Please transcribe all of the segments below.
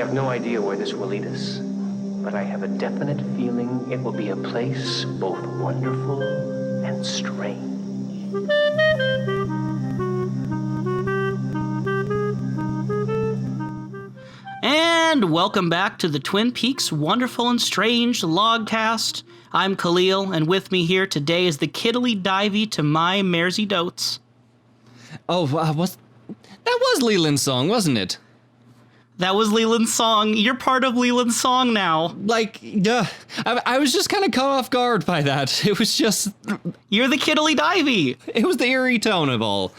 have no idea where this will lead us, but I have a definite feeling it will be a place both wonderful and strange. And welcome back to the Twin Peaks Wonderful and Strange Logcast. I'm Kalil, and with me here today is the kiddly divey to my maresy dotes. Oh, that was Leland's song, wasn't it? That was Leland's song. You're part of Leland's song now. I was just kind of caught off guard by that. It was just... You're the kiddly divey. It was the eerie tone of all.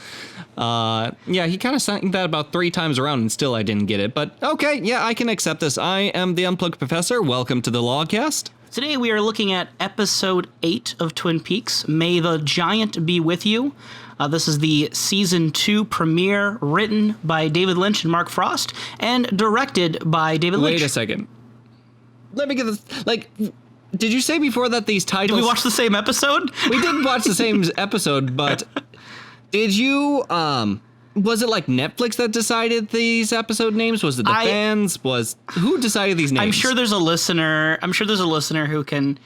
Yeah, he kind of sang that about 3 times around and still I didn't get it. But okay, yeah, I can accept this. I am the Unplugged Professor. Welcome to the Logcast. Today we are looking at episode 8 of Twin Peaks, May the Giant Be With You. This is the season 2 premiere, written by David Lynch and Mark Frost, and directed by David Lynch. Wait a second. Let me get this. Did you say before that these titles... Did we watch the same episode? We didn't watch the same episode, but did you... Was it like Netflix that decided these episode names? Was it the fans? Who decided these names? I'm sure there's a listener who can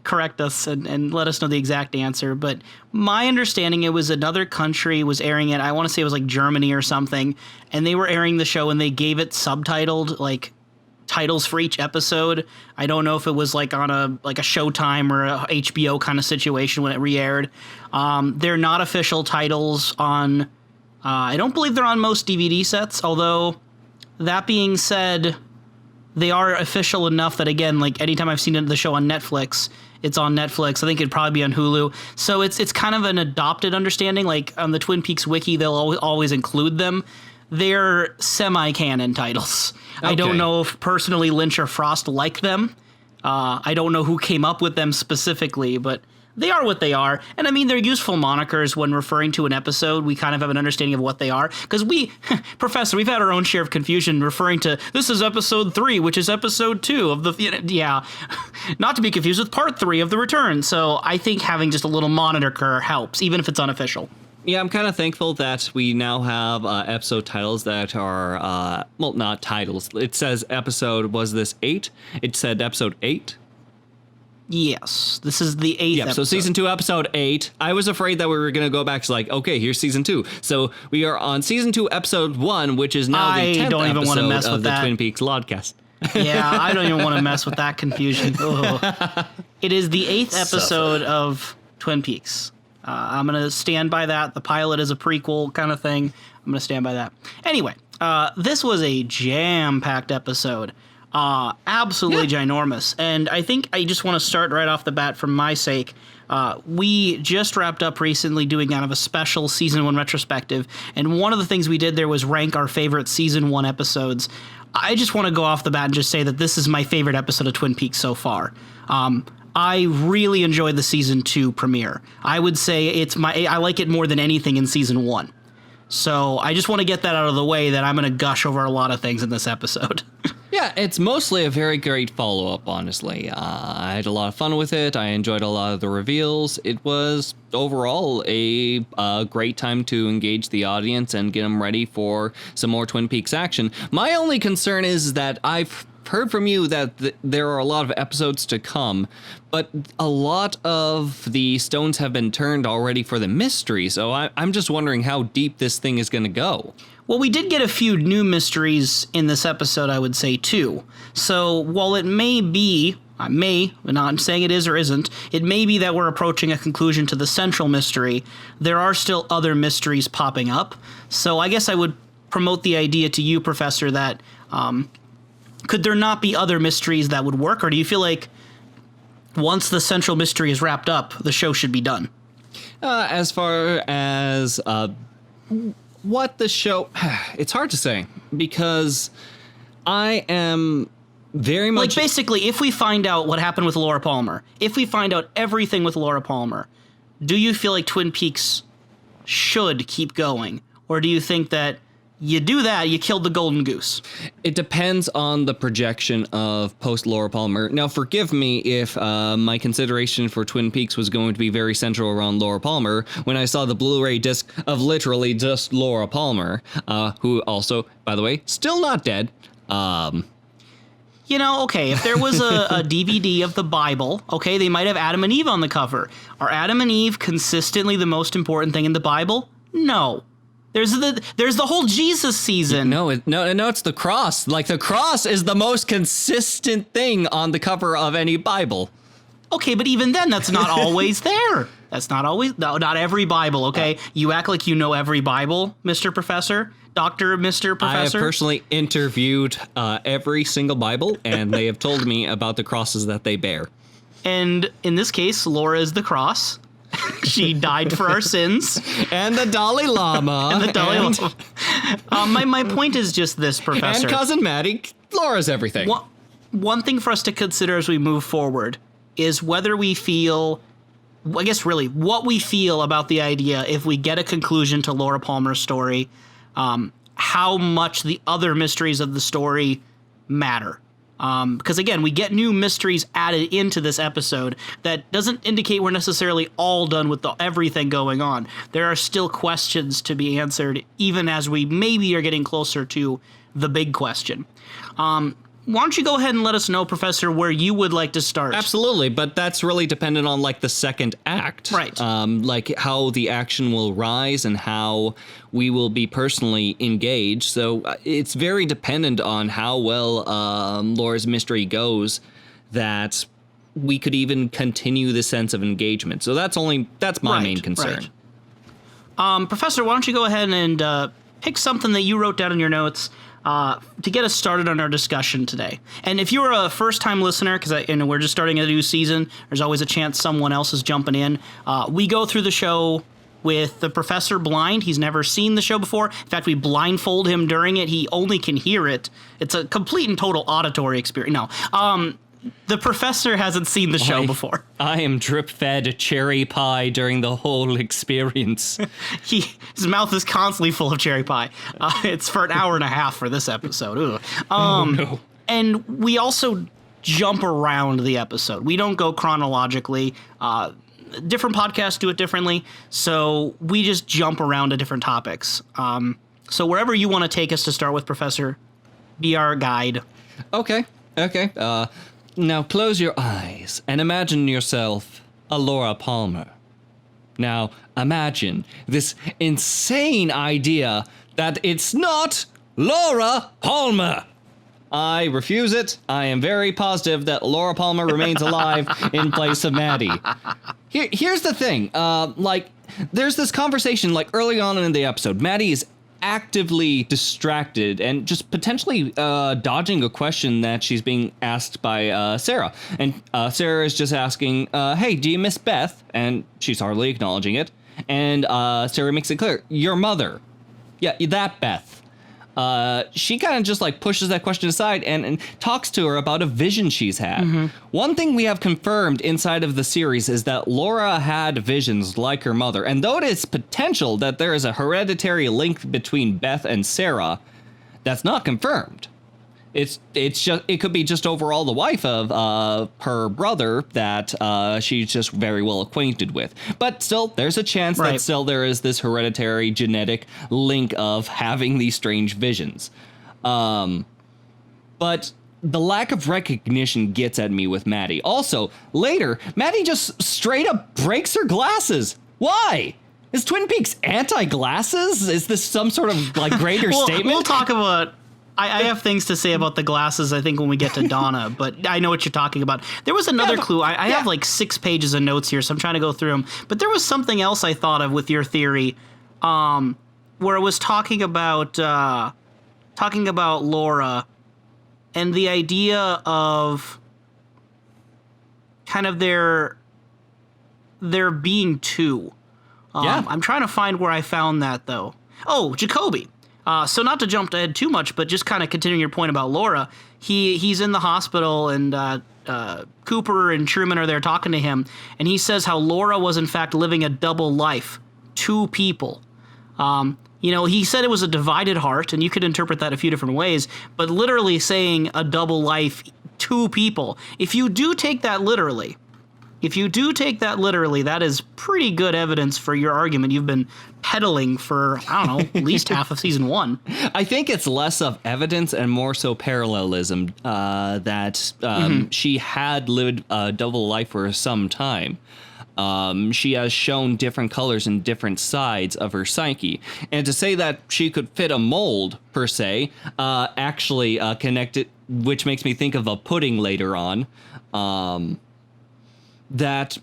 correct us and let us know the exact answer. But my understanding, it was another country was airing it. I want to say it was like Germany or something. And they were airing the show and they gave it subtitled, like titles for each episode. I don't know if it was like on a Showtime or a HBO kind of situation when it re-aired. They're not official titles on... I don't believe they're on most DVD sets, although that being said, they are official enough that, again, like anytime I've seen the show on Netflix, it's on Netflix. I think it'd probably be on Hulu. So it's kind of an adopted understanding. Like on the Twin Peaks wiki, they'll always include them. They're semi-canon titles. Okay. I don't know if personally Lynch or Frost like them. I don't know who came up with them specifically, but... they are what they are. And I mean, they're useful monikers when referring to an episode. We kind of have an understanding of what they are. Because Professor, we've had our own share of confusion referring to, this is episode 3, which is episode 2 of the, not to be confused with part 3 of The Return. So I think having just a little moniker helps, even if it's unofficial. Yeah, I'm kind of thankful that we now have episode titles that are, not titles. It says episode, was this 8? It said episode 8. Yes, this is the 8th episode. So season 2, episode 8. I was afraid that we were going to go back to okay, here's season 2. So we are on season 2, episode 1, which is now the 10th don't even want to episode mess with of the that. Twin Peaks Lodcast. Yeah, I don't even want to mess with that confusion. It is the 8th episode of Twin Peaks. I'm going to stand by that. The pilot is a prequel kind of thing. I'm going to stand by that. Anyway, this was a jam-packed episode. Absolutely ginormous. And I think I just want to start right off the bat for my sake. We just wrapped up recently doing kind of a special season 1 retrospective. And one of the things we did there was rank our favorite season 1 episodes. I just want to go off the bat and just say that this is my favorite episode of Twin Peaks so far. I really enjoyed the season 2 premiere. I would say I like it more than anything in season 1. So I just want to get that out of the way that I'm going to gush over a lot of things in this episode. Yeah, it's mostly a very great follow-up, honestly. I had a lot of fun with it. I enjoyed a lot of the reveals. It was overall a great time to engage the audience and get them ready for some more Twin Peaks action. My only concern is that I've heard from you that there are a lot of episodes to come, but a lot of the stones have been turned already for the mystery, so I'm just wondering how deep this thing is going to go. Well, we did get a few new mysteries in this episode, I would say, too. So while it may be, I'm not saying it is or isn't, it may be that we're approaching a conclusion to the central mystery, there are still other mysteries popping up. So I guess I would promote the idea to you, Professor, that could there not be other mysteries that would work? Or do you feel like once the central mystery is wrapped up, the show should be done? As far as... what the show... It's hard to say, because I am very much... Like, basically, if we find out what happened with Laura Palmer, if we find out everything with Laura Palmer, do you feel like Twin Peaks should keep going? Or do you think that you do that, you killed the golden goose? It depends on the projection of post Laura Palmer. Now, forgive me if my consideration for Twin Peaks was going to be very central around Laura Palmer when I saw the Blu-ray disc of literally just Laura Palmer, who also, by the way, still not dead. Okay, if there was a DVD of the Bible, okay, they might have Adam and Eve on the cover. Are Adam and Eve consistently the most important thing in the Bible? No. There's the whole Jesus season. No, it's the cross. Like, the cross is the most consistent thing on the cover of any Bible. Okay, but even then, that's not always there. That's not always, no, not every Bible, okay? You act like you know every Bible, Mr. Professor. Mr. Professor? I have personally interviewed every single Bible, and they have told me about the crosses that they bear. And in this case, Laura is the cross. She died for our sins. And the Dalai Lama. And the Dalai Lama. My point is just this, Professor. And Cousin Maddie, Laura's everything. One thing for us to consider as we move forward is whether we feel, I guess really, what we feel about the idea if we get a conclusion to Laura Palmer's story, how much the other mysteries of the story matter. Because again, we get new mysteries added into this episode that doesn't indicate we're necessarily all done with everything going on. There are still questions to be answered, even as we maybe are getting closer to the big question. Why don't you go ahead and let us know, Professor, where you would like to start? Absolutely, but that's really dependent on, like, the second act. Right. Like, how the action will rise and how we will be personally engaged. So it's very dependent on how well Laura's mystery goes that we could even continue the sense of engagement. So that's my main concern. Right. Professor, why don't you go ahead and pick something that you wrote down in your notes to get us started on our discussion today. And if you're a first-time listener, because we're just starting a new season, there's always a chance someone else is jumping in. We go through the show with the Professor blind. He's never seen the show before. In fact, we blindfold him during it. He only can hear it. It's a complete and total auditory experience. No, the Professor hasn't seen the show before. I am drip-fed cherry pie during the whole experience. His mouth is constantly full of cherry pie. It's for an hour and a half for this episode. Oh, no. And we also jump around the episode. We don't go chronologically. Different podcasts do it differently, so we just jump around to different topics. So wherever you want to take us to start with, Professor, be our guide. Okay. Now close your eyes and imagine yourself a Laura Palmer. Now imagine this insane idea that it's not Laura Palmer. I refuse it. I am very positive that Laura Palmer remains alive in place of Maddie. Here's the thing. There's this conversation, early on in the episode. Maddie is actively distracted and just potentially dodging a question that she's being asked by Sarah. And Sarah is just asking, hey, do you miss Beth? And she's hardly acknowledging it. And Sarah makes it clear, your mother. Yeah, that Beth. She kind of just pushes that question aside and talks to her about a vision she's had. Mm-hmm. One thing we have confirmed inside of the series is that Laura had visions like her mother. And though it is potential that there is a hereditary link between Beth and Sarah, that's not confirmed. It could be just overall the wife of her brother that she's just very well acquainted with. But still, there's a chance that still there is this hereditary genetic link of having these strange visions. But the lack of recognition gets at me with Maddie. Also, later, Maddie just straight up breaks her glasses. Why? Is Twin Peaks anti-glasses? Is this some sort of greater statement? We'll talk about... I have things to say about the glasses, I think, when we get to Donna, but I know what you're talking about. There was another clue. I have 6 pages of notes here, so I'm trying to go through them. But there was something else I thought of with your theory, where it was talking about Laura and the idea of kind of there being two. I'm trying to find where I found that, though. Oh, Jacoby. So not to jump ahead too much, but just kind of continuing your point about Laura, he's in the hospital and Cooper and Truman are there talking to him, and he says how Laura was in fact living a double life, 2 people. He said it was a divided heart, and you could interpret that a few different ways, but literally saying a double life, 2 people. If you do take that literally, if you do take that literally, that is pretty good evidence for your argument you've been peddling for, I don't know, at least half of season 1. I think it's less of evidence and more so parallelism that she had lived a double life for some time. She has shown different colors and different sides of her psyche. And to say that she could fit a mold, per se, actually connected, which makes me think of a pudding later on, that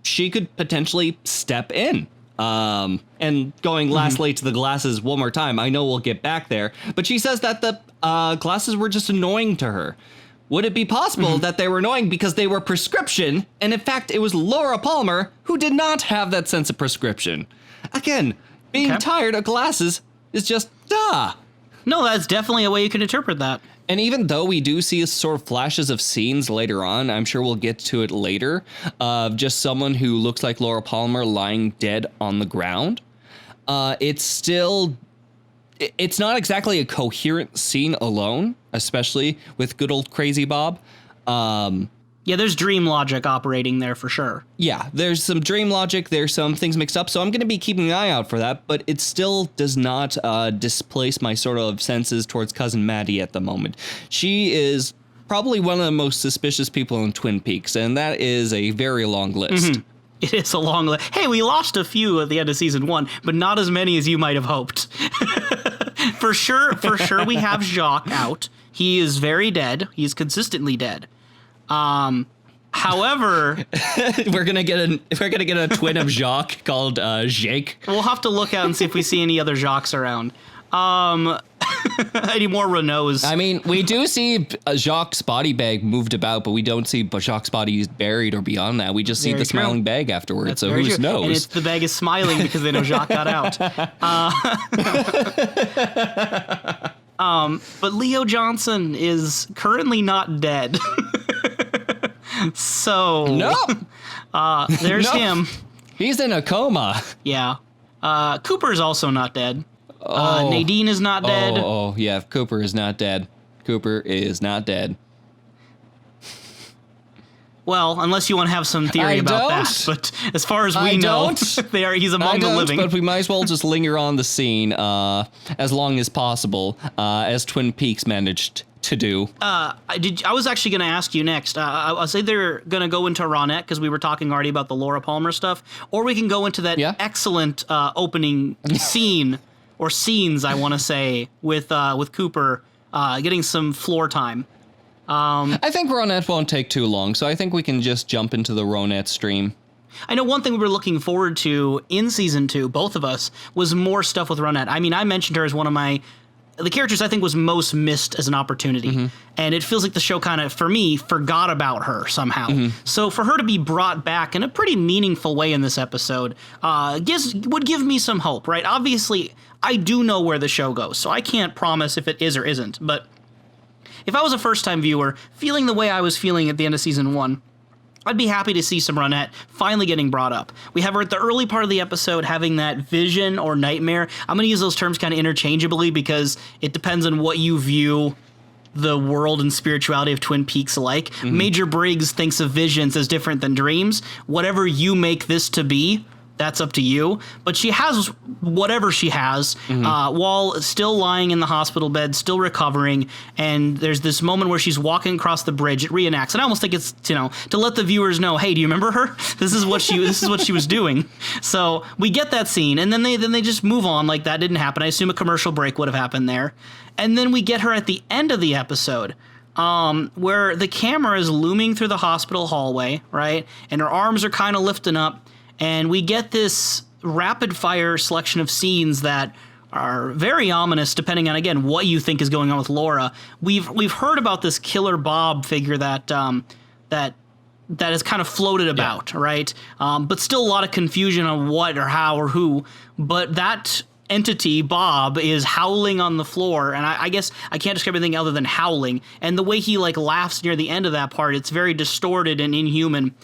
she could potentially step in. And going lastly to the glasses one more time, I know we'll get back there, but she says that the glasses were just annoying to her. Would it be possible that they were annoying because they were prescription, and in fact it was Laura Palmer who did not have that sense of prescription? Again, being tired of glasses is just, No, that's definitely a way you can interpret that. And even though we do see sort of flashes of scenes later on, I'm sure we'll get to it later, of just someone who looks like Laura Palmer lying dead on the ground, it's not exactly a coherent scene alone, especially with good old Crazy Bob. Yeah, there's dream logic operating there for sure. Yeah, there's some dream logic, there's some things mixed up, so I'm going to be keeping an eye out for that, but it still does not displace my sort of senses towards Cousin Maddie at the moment. She is probably one of the most suspicious people in Twin Peaks, and that is a very long list. It is a long list. Hey, we lost a few at the end of season 1, but not as many as you might have hoped. For sure, we have Jacques out. He is very dead. He's consistently dead. However, we're gonna get a twin of Jacques called Jake. We'll have to look out and see if we see any other Jacques around. Any more Renaults? I mean, we do see Jacques' body bag moved about, but we don't see Jacques' body buried or beyond that. We just see the smiling bag afterwards. That's so who knows? And the bag is smiling because they know Jacques got out. But Leo Johnson is currently not dead. So there's him. He's in a coma. Yeah. Cooper's also not dead. Nadine is not dead. Oh, yeah. Cooper is not dead. Cooper is not dead. Well, unless you want to have some theory about that. But as far as we know, he's among the living. But we might as well just linger on the scene as long as possible, as Twin Peaks managed to do. I was actually going to ask you next. I was either going to go into Ronette because we were talking already about the Laura Palmer stuff, or we can go into that excellent opening scene or scenes, I want to say, with Cooper getting some floor time. I think Ronette won't take too long, so I think we can just jump into the Ronette stream. I know one thing we were looking forward to in season 2, both of us, was more stuff with Ronette. I mean, I mentioned her as one of the characters I think was most missed as an opportunity. And it feels like the show kind of, for me, forgot about her somehow. So for her to be brought back in a pretty meaningful way in this episode would give me some hope, right? Obviously, I do know where the show goes, so I can't promise if it is or isn't. But if I was a first-time viewer, feeling the way I was feeling at the end of season 1, I'd be happy to see some Ronette finally getting brought up. We have her at the early part of the episode having that vision or nightmare. I'm going to use those terms kind of interchangeably because it depends on what you view the world and spirituality of Twin Peaks like. Major Briggs thinks of visions as different than dreams. Whatever you make this to be, that's up to you. But she has whatever she has while still lying in the hospital bed, still recovering. And there's this moment where she's walking across the bridge. It reenacts. And I almost think it's, to let the viewers know, hey, do you remember her? This is what she was doing. So we get that scene. And then they just move on like that didn't happen. I assume a commercial break would have happened there. And then we get her at the end of the episode. Where the camera is looming through the hospital hallway, right? And her arms are kind of lifting up. And we get this rapid-fire selection of scenes that are very ominous, depending on, again, what you think is going on with Laura. We've heard about this Killer Bob figure that has kind of floated about, right? But still a lot of confusion on what or how or who. But that entity, Bob, is howling on the floor, and I guess I can't describe anything other than howling. And the way he laughs near the end of that part, it's very distorted and inhuman.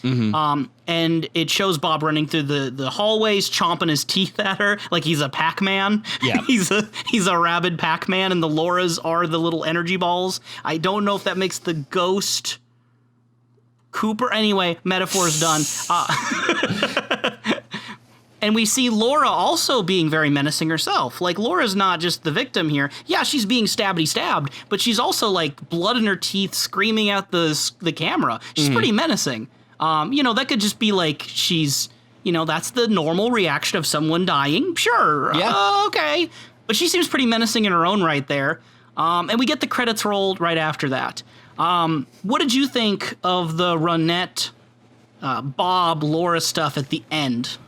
And it shows Bob running through the hallways, chomping his teeth at her like he's a Pac-Man. Yeah, he's a rabid Pac-Man, and the Lauras are the little energy balls. I don't know if that makes the ghost Cooper. Anyway, metaphor's done. And we see Laura also being very menacing herself. Like, Laura's not just the victim here. Yeah, she's being stabbed, but she's also, like, blood in her teeth, screaming at the camera. She's pretty menacing. That could just be, like, she's, that's the normal reaction of someone dying. Sure. Yeah. Okay. But she seems pretty menacing in her own right there. And we get the credits rolled right after that. What did you think of the Ronette, Bob, Laura stuff at the end?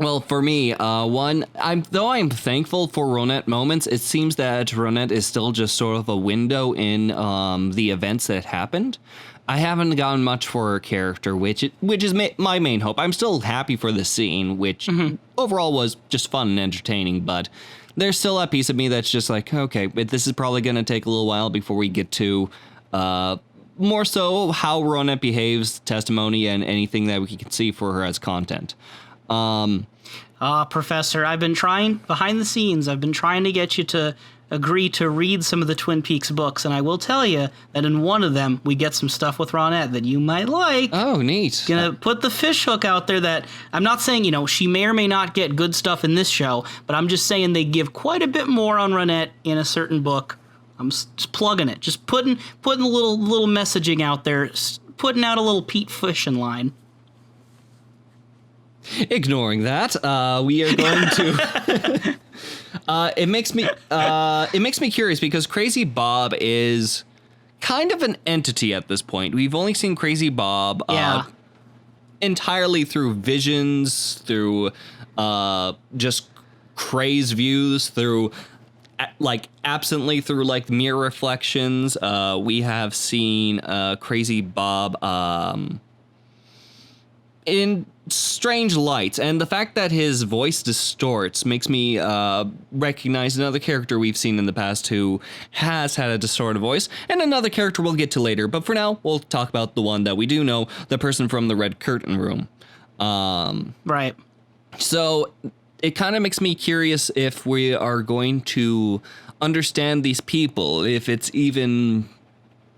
Well, for me, though I'm thankful for Ronette moments, it seems that Ronette is still just sort of a window in the events that happened. I haven't gotten much for her character, which is my main hope. I'm still happy for the scene, which overall was just fun and entertaining, but there's still that piece of me that's just like, okay, but this is probably going to take a little while before we get to more so how Ronette behaves, testimony, and anything that we can see for her as content. Professor, I've been trying, behind the scenes, I've been trying to get you to agree to read some of the Twin Peaks books, and I will tell you that in one of them, we get some stuff with Ronette that you might like. Oh, neat. Gonna put the fish hook out there that, I'm not saying, she may or may not get good stuff in this show, but I'm just saying they give quite a bit more on Ronette in a certain book. I'm just plugging it, just putting a little messaging out there, putting out a little Pete fishing line. Ignoring that, we are going to. It makes me curious because Crazy Bob is kind of an entity at this point. We've only seen Crazy Bob entirely through visions, through just crazed views, through absently through mirror reflections. We have seen Crazy Bob in strange lights, and the fact that his voice distorts makes me recognize another character we've seen in the past who has had a distorted voice, and another character we'll get to later, but for now we'll talk about the one that we do know, the person from the Red Curtain Room. Right. So it kind of makes me curious if we are going to understand these people,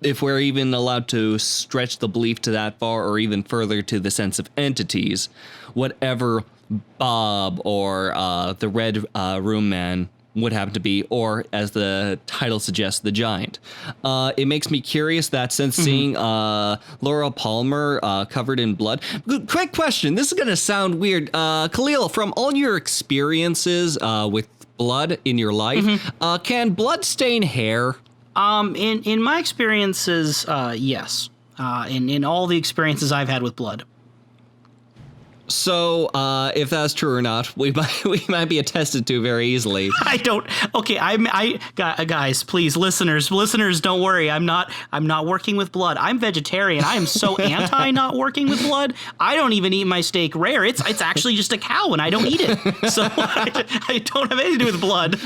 if we're even allowed to stretch the belief to that far or even further to the sense of entities, whatever Bob or the Red Room Man would happen to be, or as the title suggests, the Giant. It makes me curious that since seeing Laura Palmer covered in blood. Quick question, this is going to sound weird. Kalil, from all your experiences with blood in your life, can blood stain hair? In my experiences, yes. In all the experiences I've had with blood. So, if that's true or not, we might be attested to very easily. Guys, please, listeners, don't worry. I'm not working with blood. I'm vegetarian. I am so anti not working with blood. I don't even eat my steak rare. It's actually just a cow, and I don't eat it. So I don't have anything to do with blood.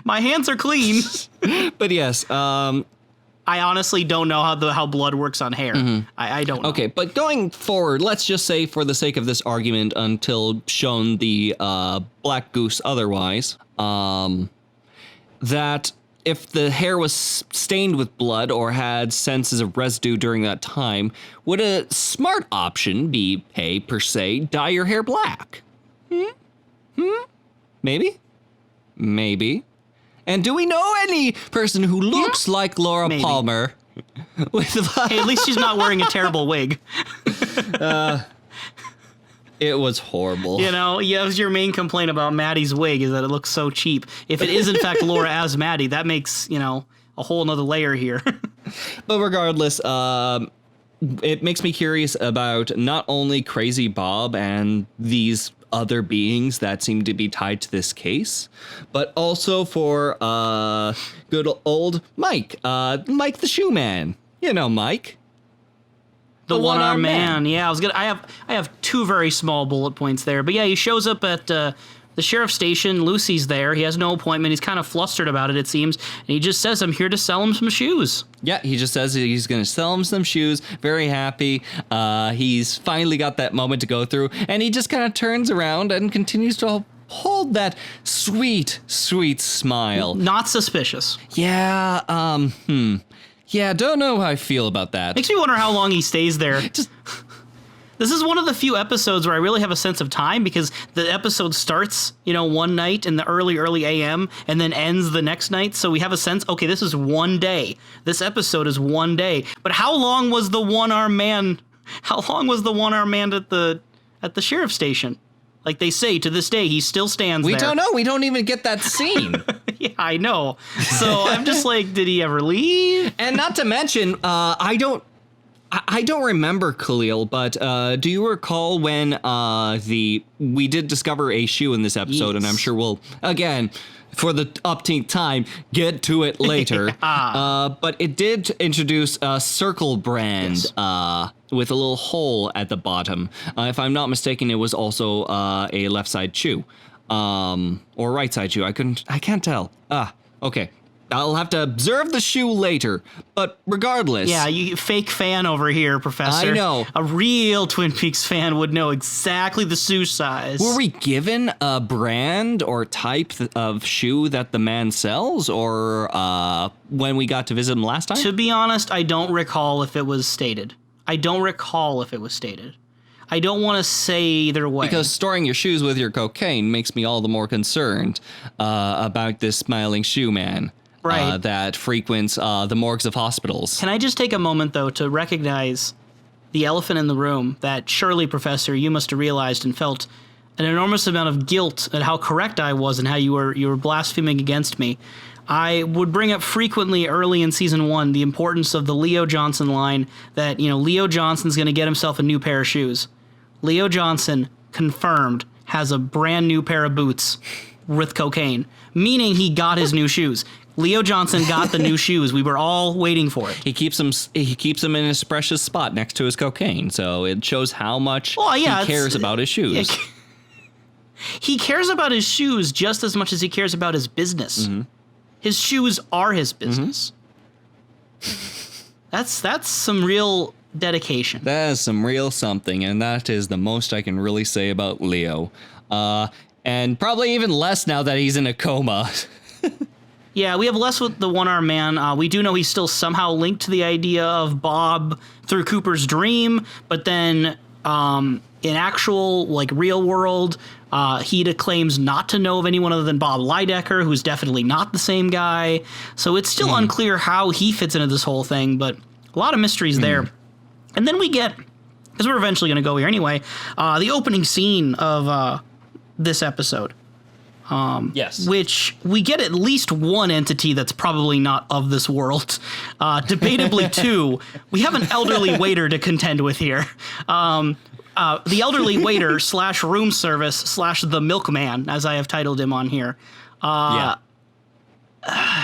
My hands are clean. But yes, I honestly don't know how blood works on hair. I don't know. Okay, but going forward, let's just say for the sake of this argument, until shown the Black Goose otherwise, that if the hair was stained with blood or had senses of residue during that time, would a smart option be, hey, per se, dye your hair black? Maybe? And do we know any person who looks like Laura Palmer? Hey, at least she's not wearing a terrible wig. It was horrible. That was your main complaint about Maddie's wig, is that it looks so cheap. If it is in fact Laura as Maddie, that makes, a whole nother layer here. But regardless, it makes me curious about not only Crazy Bob and these other beings that seem to be tied to this case, but also for good old Mike, Mike the Shoe Man. Mike, the one-armed man. Yeah, I have two very small bullet points there, but yeah, he shows up at the sheriff's station. Lucy's there. He has no appointment. He's kind of flustered about it seems, and he just says, "I'm here to sell him some shoes." Yeah, he just says he's going to sell him some shoes. Very happy. He's finally got that moment to go through, and he just kind of turns around and continues to hold that sweet, sweet smile. Not suspicious. Yeah, Yeah, don't know how I feel about that. Makes me wonder how long he stays there. This is one of the few episodes where I really have a sense of time, because the episode starts, one night in the early AM and then ends the next night. So we have a sense, okay, this is one day. This episode is one day. But how long was the one-armed man? How long was the one-armed man at the sheriff's station? Like they say, to this day, he still stands there. We don't know. We don't even get that scene. Yeah, I know. So I'm just like, did he ever leave? And not to mention, I don't remember, Kalil, but do you recall when we did discover a shoe in this episode, yes. And I'm sure we'll, again, for the upteenth time, get to it later. But it did introduce a circle brand with a little hole at the bottom. If I'm not mistaken, it was also a left side shoe or right side shoe. I can't tell. Okay. I'll have to observe the shoe later, but regardless. Yeah, you fake fan over here, Professor. I know. A real Twin Peaks fan would know exactly the shoe size. Were we given a brand or type of shoe that the man sells, or when we got to visit him last time? To be honest, I don't recall if it was stated. I don't want to say either way. Because storing your shoes with your cocaine makes me all the more concerned about this smiling shoe man. Right. That frequents the morgues of hospitals. Can I just take a moment, though, to recognize the elephant in the room that surely, Professor, you must have realized and felt an enormous amount of guilt at how correct I was and how you were blaspheming against me. I would bring up frequently early in season 1 the importance of the Leo Johnson line that, Leo Johnson's going to get himself a new pair of shoes. Leo Johnson, confirmed, has a brand new pair of boots with cocaine, meaning he got his new shoes. Leo Johnson got the new shoes. We were all waiting for it. He keeps them in his precious spot next to his cocaine, so it shows how much he cares about his shoes. He cares about his shoes just as much as he cares about his business. Mm-hmm. His shoes are his business. Mm-hmm. That's some real dedication. That is some real something, and that is the most I can really say about Leo. And probably even less now that he's in a coma. Yeah, we have less with the one-armed man. We do know he's still somehow linked to the idea of Bob through Cooper's dream, but then in actual, real world, he claims not to know of anyone other than Bob Lydecker, who's definitely not the same guy. So it's still unclear how he fits into this whole thing, but a lot of mysteries there. And then we get, because we're eventually going to go here anyway, the opening scene of this episode. Yes. Which we get at least one entity that's probably not of this world. Debatably two. We have an elderly waiter to contend with here. The elderly waiter / room service / the milkman, as I have titled him on here.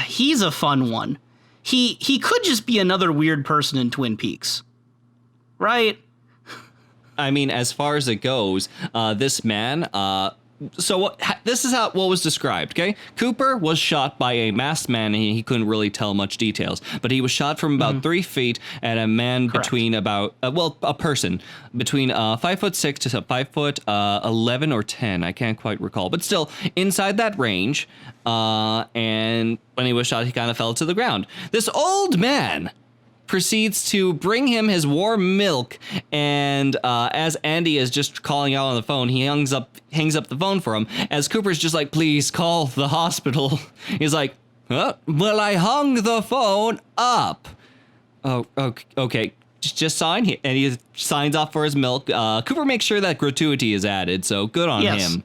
He's a fun one. He could just be another weird person in Twin Peaks. Right? I mean, as far as it goes, this man... this is what was described, okay? Cooper was shot by a masked man, and he couldn't really tell much details, but he was shot from about 3 feet at a man between about, a person between 5'6" to 5'11" or 10. I can't quite recall, but still inside that range. And when he was shot, he kind of fell to the ground. This old man proceeds to bring him his warm milk, and as Andy is just calling out on the phone, he hangs up the phone for him, as Cooper's just like, please call the hospital. He's like, well, I hung the phone up. Oh, okay, just sign here. And he signs off for his milk. Cooper makes sure that gratuity is added, so good on him.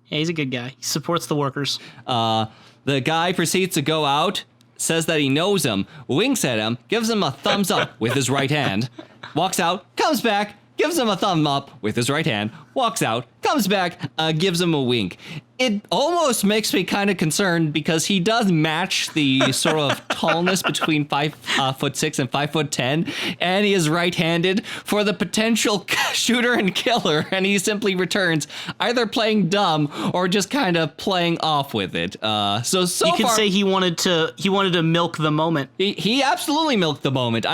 Yeah, he's a good guy. He supports the workers. The guy proceeds to go out, says that he knows him, winks at him, gives him a thumbs up with his right hand, walks out, comes back, gives him a thumb up with his right hand, walks out, comes back, gives him a wink. It almost makes me kind of concerned because he does match the sort of tallness between 5'6" and 5'10", and he is right-handed for the potential shooter and killer, and he simply returns either playing dumb or just kind of playing off with it. So you could say he wanted to milk the moment. He absolutely milked the moment.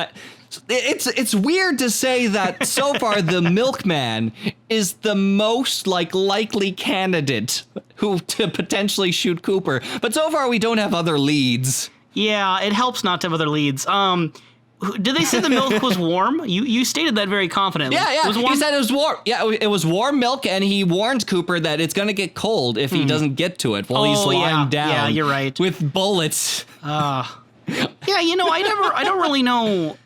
It's weird to say that so far the milkman is the most likely candidate to potentially shoot Cooper, but so far we don't have other leads. Yeah, it helps not to have other leads. Did they say the milk was warm? You stated that very confidently. Yeah. It was warm? He said it was warm. Yeah, it was warm milk, and he warned Cooper that it's going to get cold if he doesn't get to it while he's lying down. Yeah, you're right. With bullets. Yeah, I don't really know.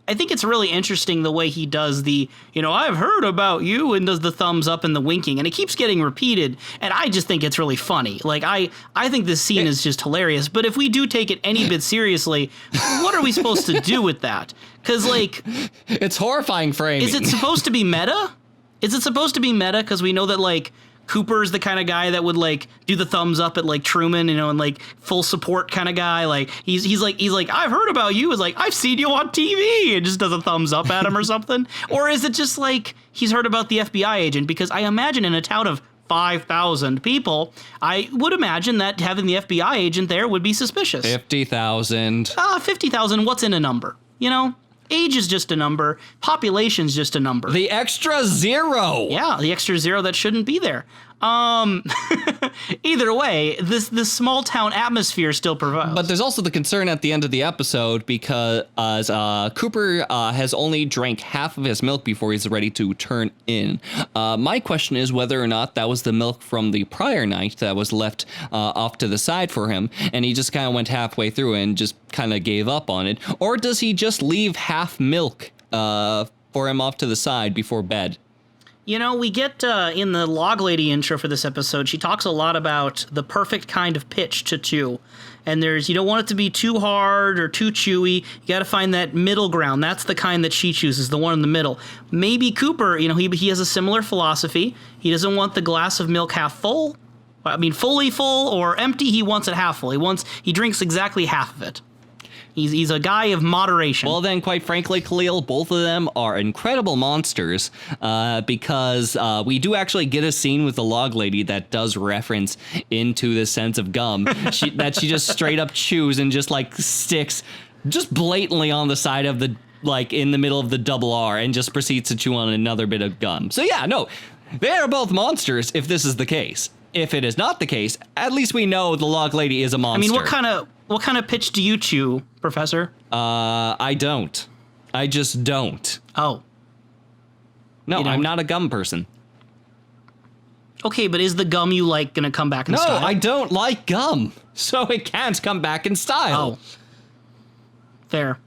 I think it's really interesting the way he does the, I've heard about you, and does the thumbs up and the winking, and it keeps getting repeated, and I just think it's really funny. Like, I think this scene is just hilarious, but if we do take it any bit seriously, what are we supposed to do with that? Because, like... It's horrifying framing. Is it supposed to be meta? Is it supposed to be meta? Because we know that, like, Cooper's the kind of guy that would, like, do the thumbs up at, like, Truman, and, like, full support kind of guy. Like, he's like, I've heard about you. It's like, I've seen you on TV. And just does a thumbs up at him or something. Or is it just, like, he's heard about the FBI agent? Because I imagine in a town of 5,000 people, I would imagine that having the FBI agent there would be suspicious. 50,000. 50,000, what's in a number? Age is just a number. Population's just a number. The extra zero. Yeah, the extra zero that shouldn't be there. Either way, this small town atmosphere still prevails. But there's also the concern at the end of the episode because Cooper has only drank half of his milk before he's ready to turn in. My question is whether or not that was the milk from the prior night that was left off to the side for him, and he just kind of went halfway through and just kind of gave up on it, or does he just leave half milk for him off to the side before bed? We get in the Log Lady intro for this episode, she talks a lot about the perfect kind of pitch to chew. And you don't want it to be too hard or too chewy. You got to find that middle ground. That's the kind that she chooses, the one in the middle. Maybe Cooper, he has a similar philosophy. He doesn't want the glass of milk half full. I mean, fully full or empty. He wants it half full. He drinks exactly half of it. He's a guy of moderation. Well, then, quite frankly, Kalil, both of them are incredible monsters because we do actually get a scene with the Log Lady that does reference into the sense of gum that she just straight up chews and just, like, sticks just blatantly on the side of the, like, in the middle of the double R and just proceeds to chew on another bit of gum. So, yeah, no, they are both monsters if this is the case. If it is not the case, at least we know the Log Lady is a monster. I mean, what kind of pitch do you chew, Professor? I don't. I just don't. Oh. No, I'm not a gum person. Okay, but is the gum you like going to come back in style? No, I don't like gum, so it can't come back in style. Oh. Fair.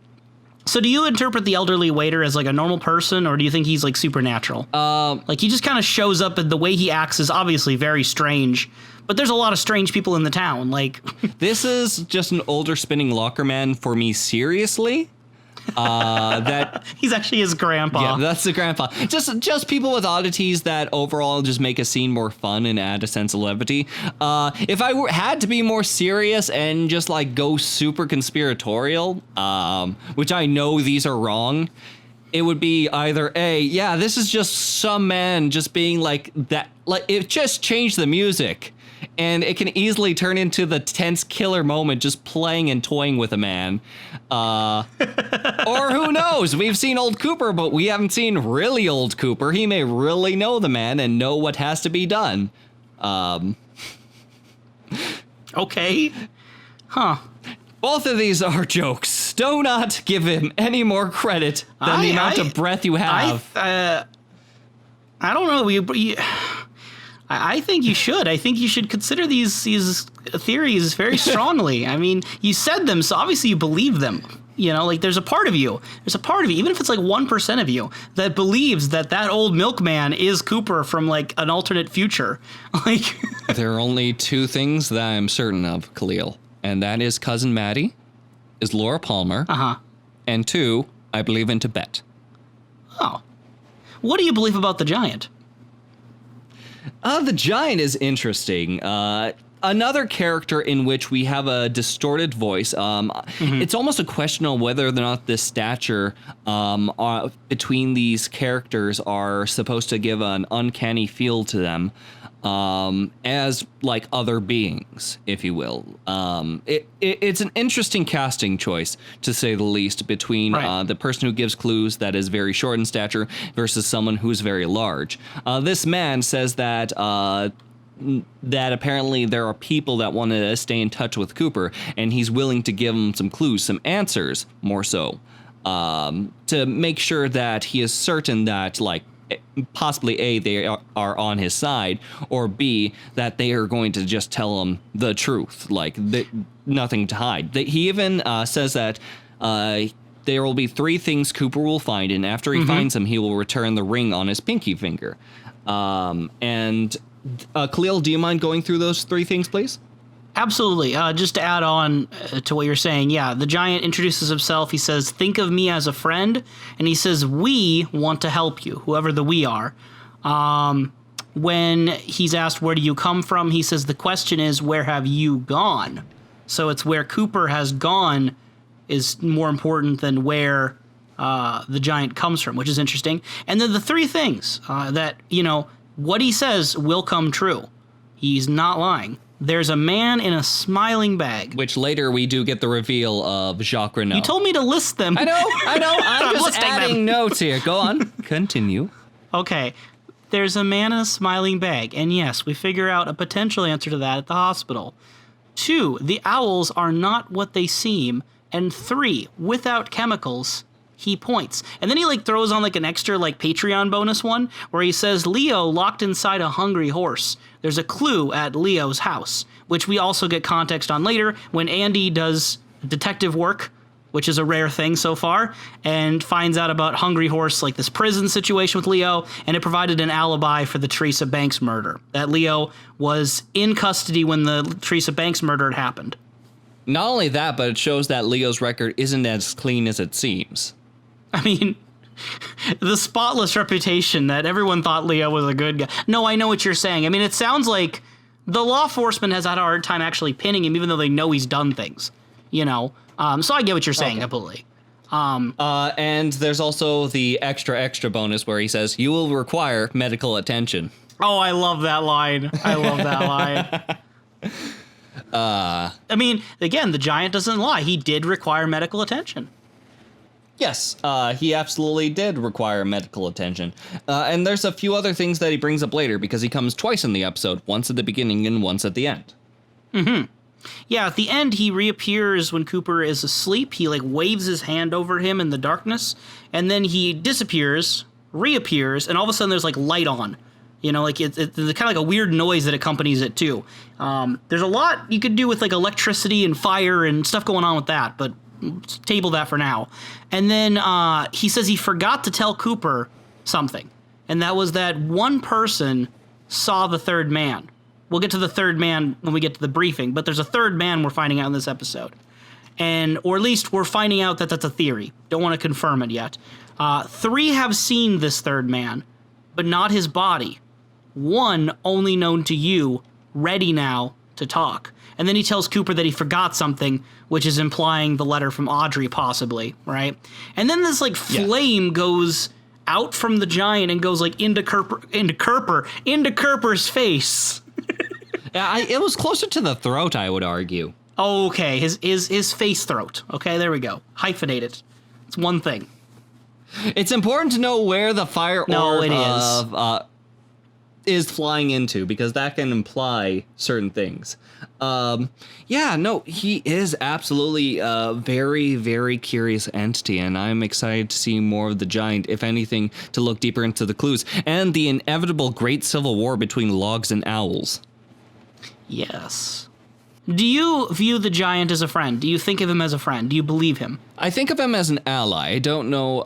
So do you interpret the elderly waiter as like a normal person, or do you think he's like supernatural? Like he just kind of shows up and the way he acts is obviously very strange, but there's a lot of strange people in the town. Like this is just an older spinning locker man for me, seriously. That he's actually his grandpa. Yeah, that's the grandpa. Just people with oddities that overall just make a scene more fun and add a sense of levity. If I had to be more serious and just like go super conspiratorial, which I know these are wrong, it would be either this is just some man just being like that, like it just changed the music. And it can easily turn into the tense killer moment just playing and toying with a man. Or who knows? We've seen old Cooper, but we haven't seen really old Cooper. He may really know the man and know what has to be done. Okay. Huh. Both of these are jokes. Do not give him any more credit than the amount of breath you have. I don't know. I think you should. I think you should consider these theories very strongly. I mean, you said them, so obviously you believe them. You know, like there's a part of you, even if it's like 1% of you, that believes that old milkman is Cooper from like an alternate future. Like there are only two things that I'm certain of, Kalil, and that is Cousin Maddie, is Laura Palmer, and two, I believe in Tibet. Oh, what do you believe about the giant? The giant is interesting. Another character in which we have a distorted voice. It's almost a question on whether or not this stature between these characters are supposed to give an uncanny feel to them as like other beings, if you will. It's an interesting casting choice, to say the least, between the person who gives clues that is very short in stature versus someone who's very large. This man says that that apparently there are people that want to stay in touch with Cooper, and he's willing to give them some clues, some answers, more so, to make sure that he is certain that, like, possibly A, they are on his side, or B, that they are going to just tell him the truth, like, nothing to hide. He even says that there will be 3 things Cooper will find, and after he finds them, he will return the ring on his pinky finger. And Kalil, do you mind going through those 3 things, please? Absolutely. Just to add on to what you're saying, yeah, the giant introduces himself. He says, "Think of me as a friend," and he says, "We want to help you," whoever the we are. When he's asked, "Where do you come from?" he says, "The question is, where have you gone?" So it's where Cooper has gone is more important than where the giant comes from, which is interesting. And then the 3 things that, what he says will come true. He's not lying. There's a man in a smiling bag. Which later we do get the reveal of Jacques Renault. You told me to list them. I know. I'm just listing adding them. notes here. Go on. Continue. Okay. There's a man in a smiling bag. And yes, we figure out a potential answer to that at the hospital. 2, the owls are not what they seem. And 3, without chemicals, he points. And then he throws on an extra Patreon bonus one where he says Leo locked inside a hungry horse. There's a clue at Leo's house, which we also get context on later when Andy does detective work, which is a rare thing so far, and finds out about Hungry Horse, this prison situation with Leo, and it provided an alibi for the Teresa Banks murder. That Leo was in custody when the Teresa Banks murder had happened. Not only that, but it shows that Leo's record isn't as clean as it seems. I mean, the spotless reputation that everyone thought Leo was a good guy. No, I know what you're saying. I mean, it sounds like the law enforcement has had a hard time actually pinning him, even though they know he's done things, So I get what you're saying, completely. And there's also the extra bonus where he says, "You will require medical attention." Oh, I love that line. I love that line. I mean, again, the giant doesn't lie. He did require medical attention. Yes, he absolutely did require medical attention. And there's a few other things that he brings up later because he comes twice in the episode, once at the beginning and once at the end. Yeah, at the end, he reappears when Cooper is asleep. He waves his hand over him in the darkness, and then he disappears, reappears, and all of a sudden there's light on. It's kind of a weird noise that accompanies it too. There's a lot you could do with electricity and fire and stuff going on with that, but let's table that for now. And then he says he forgot to tell Cooper something, and that was that one person saw the third man. We'll get to the third man when we get to the briefing, but there's a third man we're finding out in this episode. Or at least we're finding out that that's a theory. Don't want to confirm it yet. 3 have seen this third man, but not his body. 1 only known to you, ready now to talk. And then he tells Cooper that he forgot something, which is implying the letter from Audrey, possibly, right? And then this flame goes out from the giant and goes into Cooper's face. Yeah, it was closer to the throat, I would argue. Oh, okay, his face throat. Okay, there we go. Hyphenated. It's one thing. It's important to know where the fire orb is flying into, because that can imply certain things. He is absolutely a very, very curious entity, and I'm excited to see more of the giant, if anything, to look deeper into the clues, and the inevitable great civil war between logs and owls. Yes. Do you view the giant as a friend? Do you think of him as a friend? Do you believe him? I think of him as an ally. I don't know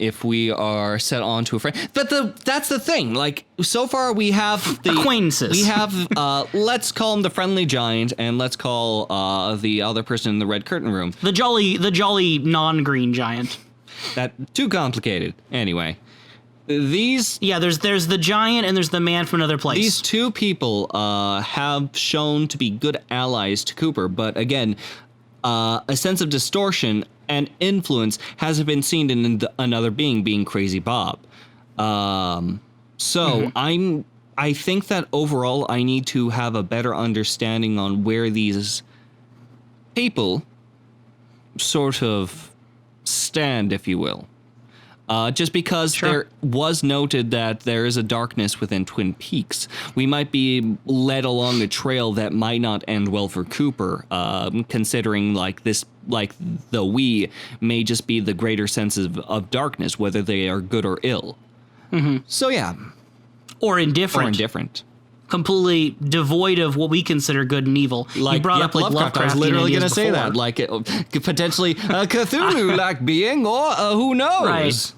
if we are set on to a friend. But that's the thing. So far we have the... acquaintances. We have, let's call him the friendly giant, and let's call the other person in the red curtain room. The jolly non-green giant. That too complicated. Anyway. There's the giant and there's the man from another place. These 2 people have shown to be good allies to Cooper, but again, a sense of distortion and influence hasn't been seen in another being Crazy Bob. I think that overall I need to have a better understanding on where these people sort of stand, if you will. Just because there was noted that there is a darkness within Twin Peaks, we might be led along a trail that might not end well for Cooper, considering the we may just be the greater senses of darkness, whether they are good or ill. Mm-hmm. So yeah. Or indifferent. Completely devoid of what we consider good and evil. You brought up Lovecraft. I was literally going to say that. Like potentially a Cthulhu-like being, or who knows? Right.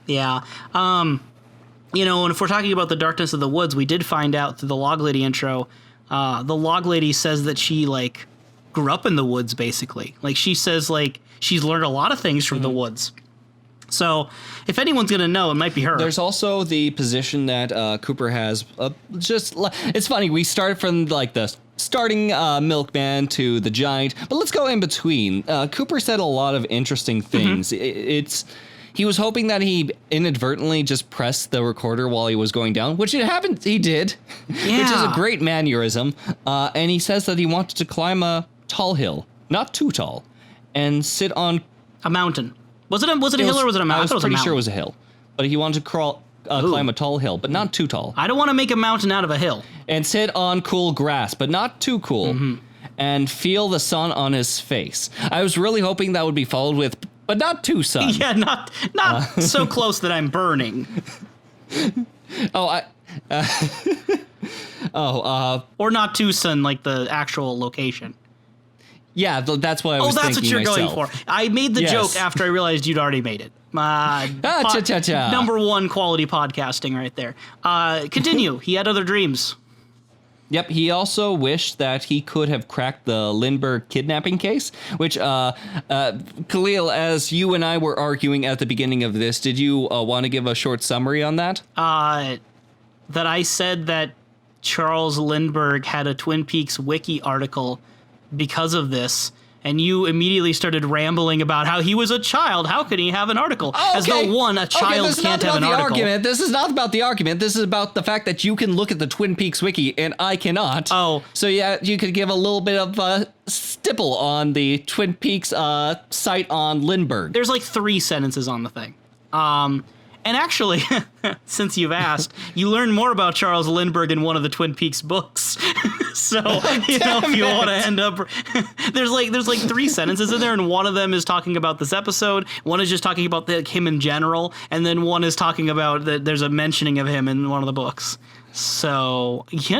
Yeah. And if we're talking about the darkness of the woods, we did find out through the Log Lady intro. The Log Lady says that she grew up in the woods, basically. She says she's learned a lot of things from the woods. So if anyone's going to know, it might be her. There's also the position that Cooper has. It's funny. We start from the starting milkman to the giant, but let's go in between. Cooper said a lot of interesting things. He was hoping that he inadvertently just pressed the recorder while he was going down, which it happened. He did, which is a great mannerism. And he says that he wanted to climb a tall hill, not too tall, and sit on a mountain. Was it a hill or was it a mountain? I was pretty sure it was a hill, but he wanted to climb a tall hill, but not too tall. I don't want to make a mountain out of a hill. And sit on cool grass, but not too cool, and feel the sun on his face. I was really hoping that would be followed with, but not too sun. Yeah, not so close that I'm burning. Or not too sun, like the actual location. Yeah, that's what I was thinking. Oh, that's what you're myself. going for. I made the joke after I realized you'd already made it. Number one quality podcasting right there. Continue. He had other dreams. Yep, he also wished that he could have cracked the Lindbergh kidnapping case, which, Kalil, as you and I were arguing at the beginning of this, did you want to give a short summary on that? That I said that Charles Lindbergh had a Twin Peaks wiki article because of this, and you immediately started rambling about how he was a child. How could he have an article? Okay. As though, a child can't have an article. This is not about the argument. This is about the fact that you can look at the Twin Peaks wiki, and I cannot. Oh. So yeah, you could give a little bit of stipple on the Twin Peaks site on Lindbergh. There's 3 sentences on the thing. And actually, since you've asked, you learn more about Charles Lindbergh in one of the Twin Peaks books. So, if you want to end up, there's 3 sentences in there, and one of them is talking about this episode. One is just talking about him in general, and then one is talking about that there's a mentioning of him in one of the books. So, if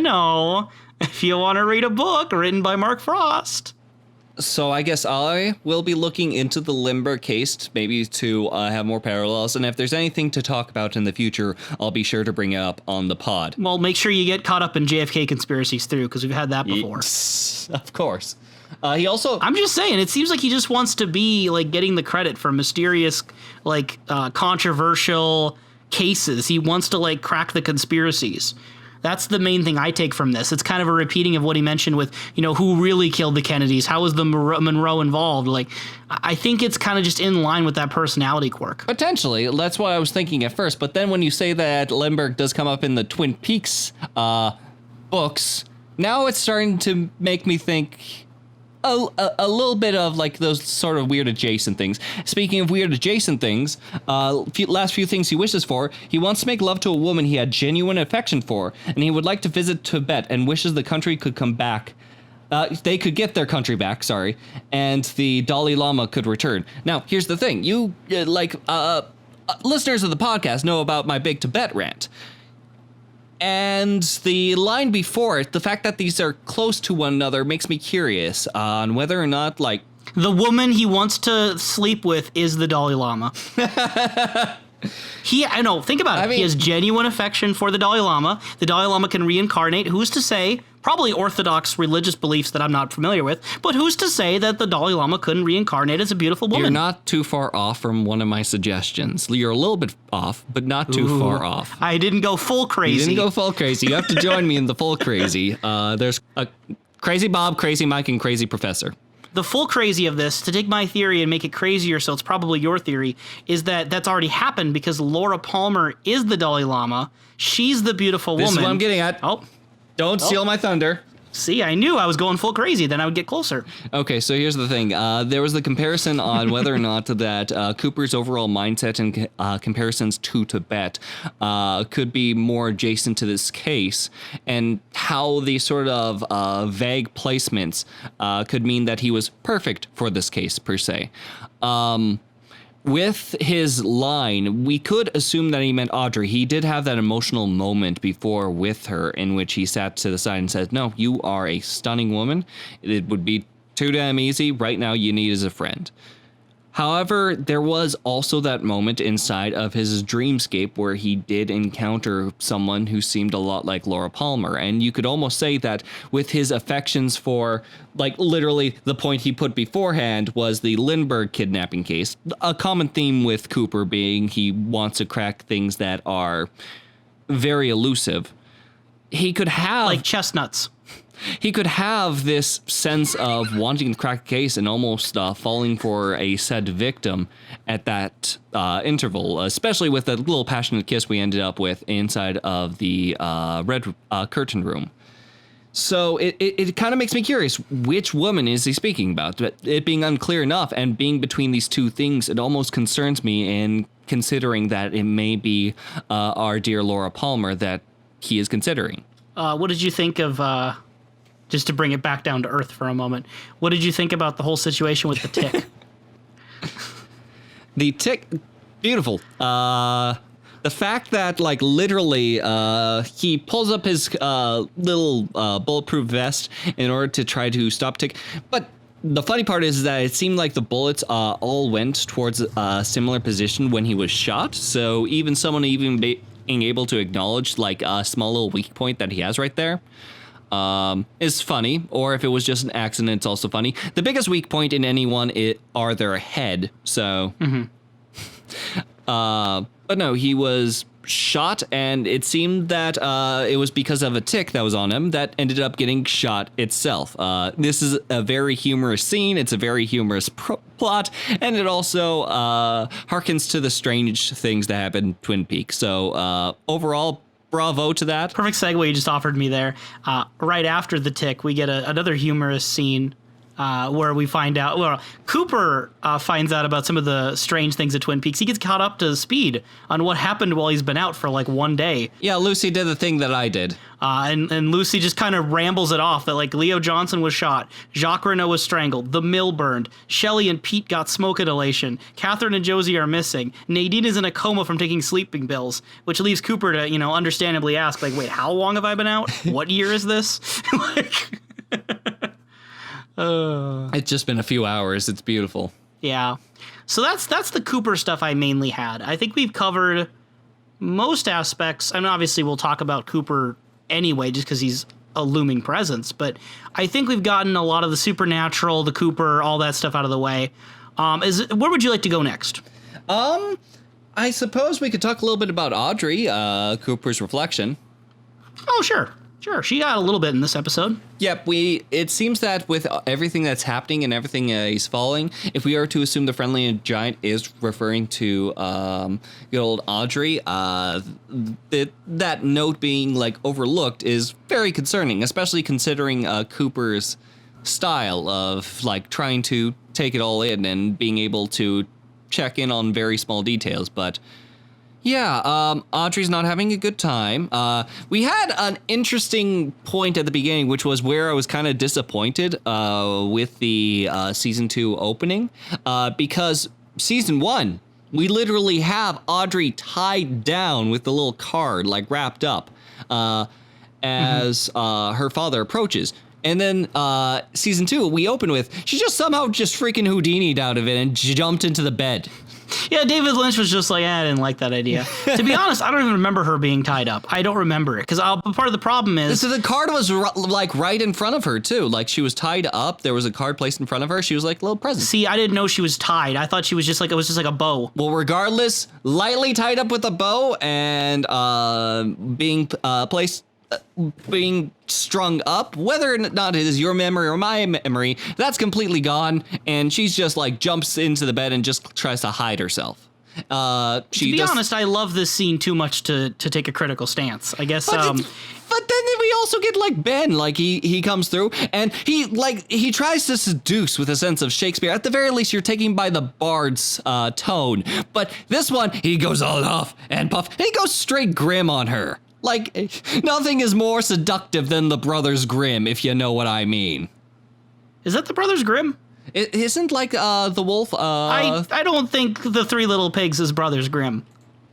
you want to read a book written by Mark Frost. So I guess I will be looking into the Lindbergh case, maybe to have more parallels. And if there's anything to talk about in the future, I'll be sure to bring it up on the pod. Well, make sure you get caught up in JFK conspiracies through, because we've had that before. Of course. He also... I'm just saying, it seems like he just wants to be, getting the credit for mysterious, controversial cases. He wants to, crack the conspiracies. That's the main thing I take from this. It's kind of a repeating of what he mentioned with, who really killed the Kennedys? How was the Monroe involved? I think it's kind of just in line with that personality quirk. Potentially. That's what I was thinking at first. But then when you say that Lindbergh does come up in the Twin Peaks books, now it's starting to make me think a little bit of those sort of weird adjacent things. Speaking of weird adjacent things, last few things he wishes for, he wants to make love to a woman he had genuine affection for, and he would like to visit Tibet and wishes the country could come back. They could get their country back, and the Dalai Lama could return. Now, here's the thing. You, listeners of the podcast know about my big Tibet rant. And the line before it, the fact that these are close to one another makes me curious on whether or not, the woman he wants to sleep with is the Dalai Lama. Think about it. He has genuine affection for the Dalai Lama. The Dalai Lama can reincarnate. Who's to say, probably orthodox religious beliefs that I'm not familiar with, but who's to say that the Dalai Lama couldn't reincarnate as a beautiful woman? You're not too far off from one of my suggestions. You're a little bit off, but not too far off. I didn't go full crazy. You didn't go full crazy. You have to join me in the full crazy. There's a Crazy Bob, Crazy Mike, and Crazy Professor. The full crazy of this, to take my theory and make it crazier so it's probably your theory, is that that's already happened because Laura Palmer is the Dalai Lama. She's the beautiful woman. This is what I'm getting at. Oh. Don't steal my thunder. See, I knew I was going full crazy. Then I would get closer. Okay, so here's the thing. There was the comparison on whether or not that Cooper's overall mindset and comparisons to Tibet could be more adjacent to this case, and how the sort of vague placements could mean that he was perfect for this case, per se. With his line, we could assume that he meant Audrey. He did have that emotional moment before with her in which he sat to the side and said, no, you are a stunning woman. It would be too damn easy. Right now, you need as a friend. However, there was also that moment inside of his dreamscape where he did encounter someone who seemed a lot like Laura Palmer. And you could almost say that with his affections for, like, literally the point he put beforehand was the Lindbergh kidnapping case. A common theme with Cooper being he wants to crack things that are very elusive. He could have... Like chestnuts. He could have this sense of wanting to crack a case and almost falling for a said victim at that interval, especially with the little passionate kiss we ended up with inside of the red curtain room. So it kind of makes me curious, which woman is he speaking about? But it being unclear enough and being between these two things, it almost concerns me in considering that it may be our dear Laura Palmer that he is considering. What did you think of... Just to bring it back down to earth for a moment, what did you think about the whole situation with the tick? The tick, beautiful. The fact that, like, literally, he pulls up his little bulletproof vest in order to try to stop tick. But the funny part is that it seemed like the bullets all went towards a similar position when he was shot. So even someone being able to acknowledge, like, a small little weak point that he has right there. Is funny, or if it was just an accident, it's also funny. The biggest weak point in anyone are their head, so... but no, he was shot, and it seemed that it was because of a tick that was on him that ended up getting shot itself. This is a very humorous scene, it's a very humorous plot, and it also harkens to the strange things that happen in Twin Peaks. So overall... bravo to that. Perfect segue you just offered me there. Right after the tick, we get another humorous scene where we find out, well, Cooper finds out about some of the strange things at Twin Peaks. He gets caught up to speed on what happened while he's been out for like one day. Yeah, Lucy did the thing that I did. And Lucy just kind of rambles it off that like Leo Johnson was shot, Jacques Renault was strangled, the mill burned, Shelley and Pete got smoke inhalation, Catherine and Josie are missing, Nadine is in a coma from taking sleeping pills, which leaves Cooper to, understandably ask, like, wait, how long have I been out? What year is this? It's just been a few hours. It's beautiful. Yeah. So that's the Cooper stuff I mainly had. I think we've covered most aspects. I mean, obviously we'll talk about Cooper anyway, just because he's a looming presence. But I think we've gotten a lot of the supernatural, the Cooper, all that stuff out of the way. Where would you like to go next? I suppose we could talk a little bit about Audrey, Cooper's reflection. Oh, sure. Sure, she got a little bit in this episode. Yep, it seems that with everything that's happening and everything he's following, if we are to assume the friendly giant is referring to good old Audrey, that note being like overlooked is very concerning, especially considering Cooper's style of like trying to take it all in and being able to check in on very small details, but... yeah, Audrey's not having a good time. We had an interesting point at the beginning, which was where I was kind of disappointed with the season 2 opening, because season 1, we literally have Audrey tied down with the little card, like wrapped up, as her father approaches. And then season 2, we open with, she just somehow just freaking Houdini'd out of it and jumped into the bed. Yeah, David Lynch was just like, I didn't like that idea. To be honest, I don't even remember her being tied up. I don't remember it, because part of the problem is... So the card was like right in front of her, too. Like, she was tied up. There was a card placed in front of her. She was like, little present. See, I didn't know she was tied. I thought she was just like, it was just like a bow. Well, regardless, lightly tied up with a bow and being placed... being strung up, whether or not it is your memory or my memory, that's completely gone, and she's just like jumps into the bed and just tries to hide herself. To be honest, I love this scene too much to take a critical stance. I guess. But then we also get like Ben, like he comes through and he tries to seduce with a sense of Shakespeare. At the very least, you're taking by the bard's tone. But this one, he goes all huff and puff. And he goes straight Grimm on her. Like nothing is more seductive than the Brothers Grimm, if you know what I mean. Is that the Brothers Grimm? It isn't like the wolf. I don't think the Three Little Pigs is Brothers Grimm.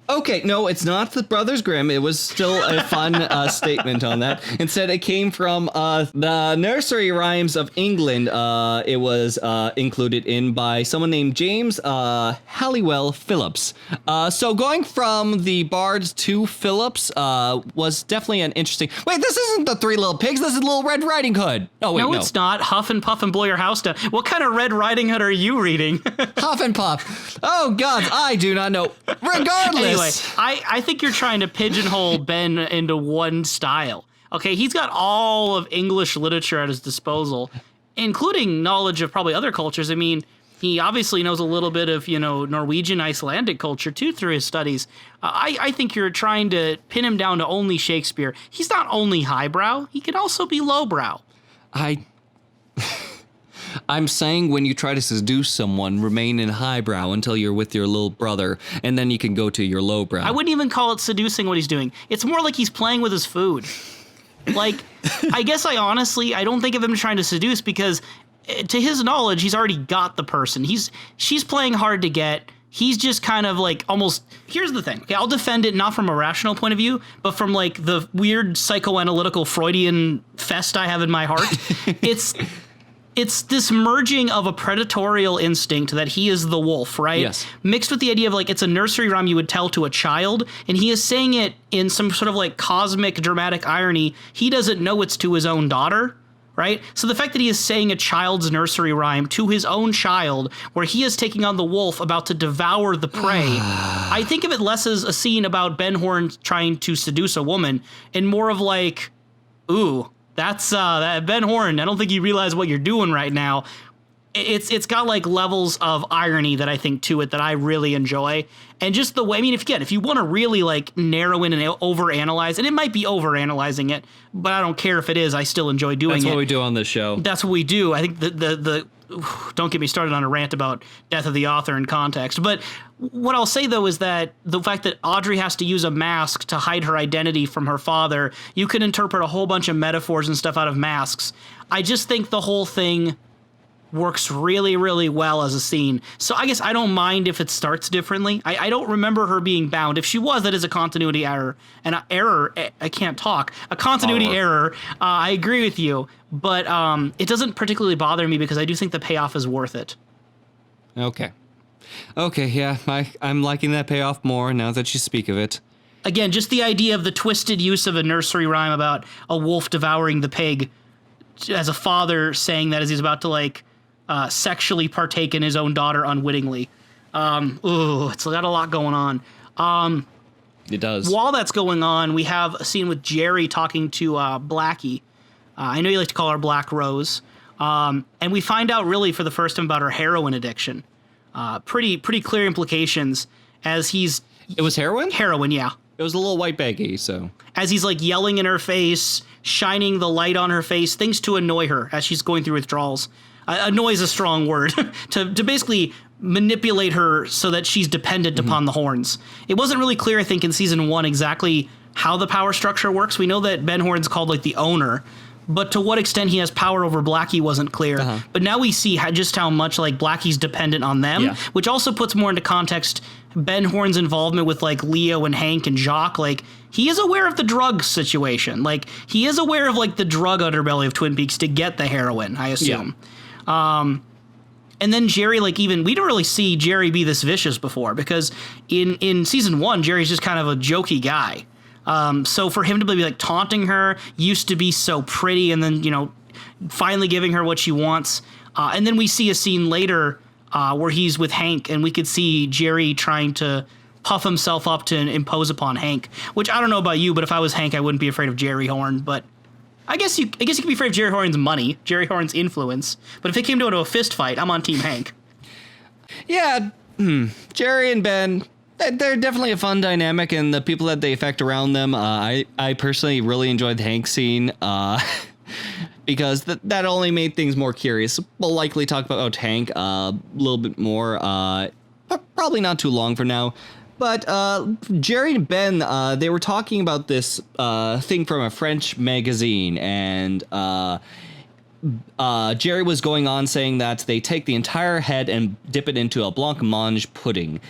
Okay, no, it's not the Brothers Grimm. It was still a fun statement on that. Instead, it came from the nursery rhymes of England. It was included in by someone named James Halliwell Phillips. So going from the Bards to Phillips was definitely an interesting... Wait, this isn't the Three Little Pigs. This is Little Red Riding Hood. Oh, wait, no. No, it's not. Huff and Puff and Blow Your House Down. What kind of Red Riding Hood are you reading? Huff and Puff. Oh, God, I do not know. Regardless... Anyway, I think you're trying to pigeonhole Ben into one style. Okay, he's got all of English literature at his disposal, including knowledge of probably other cultures. I mean, he obviously knows a little bit of, Norwegian, Icelandic culture, too, through his studies. I think you're trying to pin him down to only Shakespeare. He's not only highbrow, he can also be lowbrow. I'm saying when you try to seduce someone, remain in highbrow until you're with your little brother, and then you can go to your lowbrow. I wouldn't even call it seducing what he's doing. It's more like he's playing with his food. Like, I guess I don't think of him trying to seduce because, to his knowledge, he's already got the person. She's playing hard to get. He's just kind of like almost... Here's the thing. Okay, I'll defend it not from a rational point of view, but from like the weird psychoanalytical Freudian fest I have in my heart. It's this merging of a predatorial instinct that he is the wolf, right? Yes. Mixed with the idea of like it's a nursery rhyme you would tell to a child, and he is saying it in some sort of like cosmic dramatic irony. He doesn't know it's to his own daughter, right? So the fact that he is saying a child's nursery rhyme to his own child, where he is taking on the wolf about to devour the prey, I think of it less as a scene about Ben Horn trying to seduce a woman, and more of like, ooh, that's that Ben Horn. I don't think you realize what you're doing right now. It's got like levels of irony that I think to it that I really enjoy. And just the way, I mean, if you want to really like narrow in and overanalyze, and it might be overanalyzing it, but I don't care if it is, I still enjoy doing it. That's what we do on this show. That's what we do. I think the don't get me started on a rant about death of the author in context. But what I'll say, though, is that the fact that Audrey has to use a mask to hide her identity from her father, you can interpret a whole bunch of metaphors and stuff out of masks. I just think the whole thing works really, really well as a scene. So I guess I don't mind if it starts differently. I don't remember her being bound. If she was, that is a continuity error. I can't talk. A continuity error. I agree with you. But it doesn't particularly bother me because I do think the payoff is worth it. Okay, yeah, I'm liking that payoff more now that you speak of it. Again, just the idea of the twisted use of a nursery rhyme about a wolf devouring the pig as a father saying that as he's about to like sexually partake in his own daughter unwittingly. It's got a lot going on. It does. While that's going on, we have a scene with Jerry talking to Blackie. I know you like to call her Black Rose. And we find out really for the first time about her heroin addiction. Pretty clear implications as he's... It was heroin? Heroin, yeah. It was a little white baggy, so... As he's like yelling in her face, shining the light on her face, things to annoy her as she's going through withdrawals. Annoy is a strong word. to basically manipulate her so that she's dependent upon the horns. It wasn't really clear, I think, in season 1 exactly how the power structure works. We know that Ben Horn's called like the owner, but to what extent he has power over Blackie wasn't clear. But now we see just how much like Blackie's dependent on them, which also puts more into context Ben Horn's involvement with like Leo and Hank and Jacques. Like he is aware of the drug situation. Like he is aware of like the drug underbelly of Twin Peaks to get the heroin, I assume. And then Jerry, like even we don't really see Jerry be this vicious before because in season 1, Jerry's just kind of a jokey guy. So for him to be like taunting her, used to be so pretty, and then, finally giving her what she wants. And then we see a scene later where he's with Hank, and we could see Jerry trying to puff himself up to impose upon Hank, which I don't know about you, but if I was Hank, I wouldn't be afraid of Jerry Horn. But I guess you could be afraid of Jerry Horn's money, Jerry Horn's influence. But if it came down to a fist fight, I'm on Team Hank. Yeah. Jerry and Ben, they're definitely a fun dynamic, and the people that they affect around them, I personally really enjoyed the Hank scene, because that only made things more curious. We'll likely talk about Hank a little bit more, probably not too long from now. But Jerry and Ben, they were talking about this thing from a French magazine, and Jerry was going on saying that they take the entire head and dip it into a blancmange pudding,